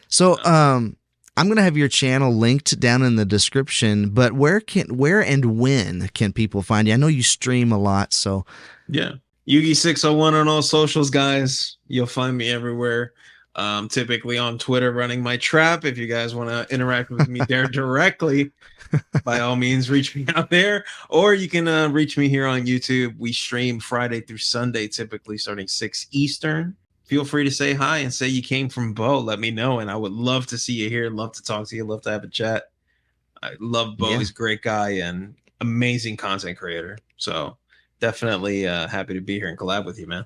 So, I'm going to have your channel linked down in the description, but where and when can people find you? I know you stream a lot, so. Yeah. Yugi601 on all socials, guys. You'll find me everywhere. Typically on Twitter running my trap. If you guys want to interact with me there directly, by all means, reach me out there. Or you can reach me here on YouTube. We stream Friday through Sunday, typically starting 6 Eastern. Feel free to say hi and say you came from Bo. Let me know, and I would love to see you here. Love to talk to you. Love to have a chat. I love Bo. He's a great guy and amazing content creator. So definitely happy to be here and collab with you, man.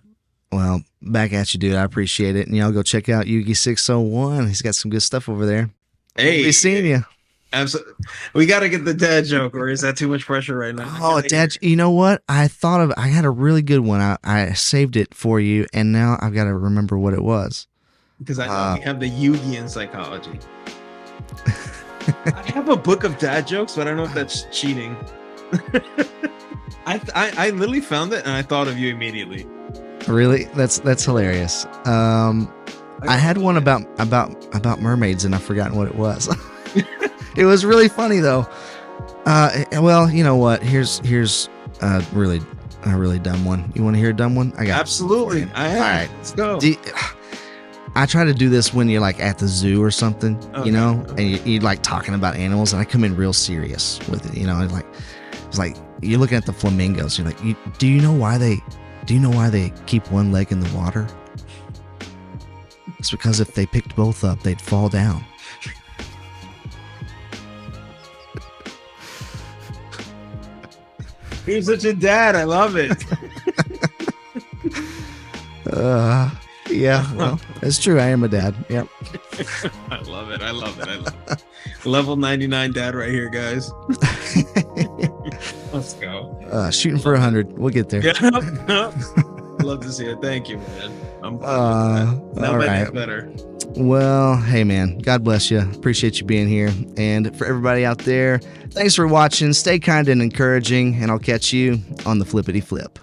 Well, back at you, dude. I appreciate it. And y'all go check out Yugi601. He's got some good stuff over there. Hey, we'll be seeing you. Absolutely. We got to get the dad joke, or is that too much pressure right now? Oh, dad, you know what? I had a really good one. I saved it for you, and now I've got to remember what it was. Because I know we have the Yugi in psychology. I have a book of dad jokes, but I don't know if that's cheating. I literally found it, and I thought of you immediately. Really? That's hilarious. I had one about mermaids, and I've forgotten what it was. It was really funny though. Well, you know what? Here's a really dumb one. You want to hear a dumb one? I got absolutely. All right, let's go. I try to do this when you're like at the zoo or something, and you're like talking about animals, and I come in real serious with it. It's like you're looking at the flamingos. You're like, do you know why they keep one leg in the water? It's because if they picked both up, they'd fall down. You're such a dad. I love it. Yeah, well, it's true. I am a dad. Yep. I love it. Level 99 dad right here, guys. Let's go. Shooting for 100. We'll get there. Love to see it. Thank you, man. I'm now all right. better. Well, hey man, God bless you. Appreciate you being here. And for everybody out there, thanks for watching. Stay kind and encouraging, and I'll catch you on the flippity flip.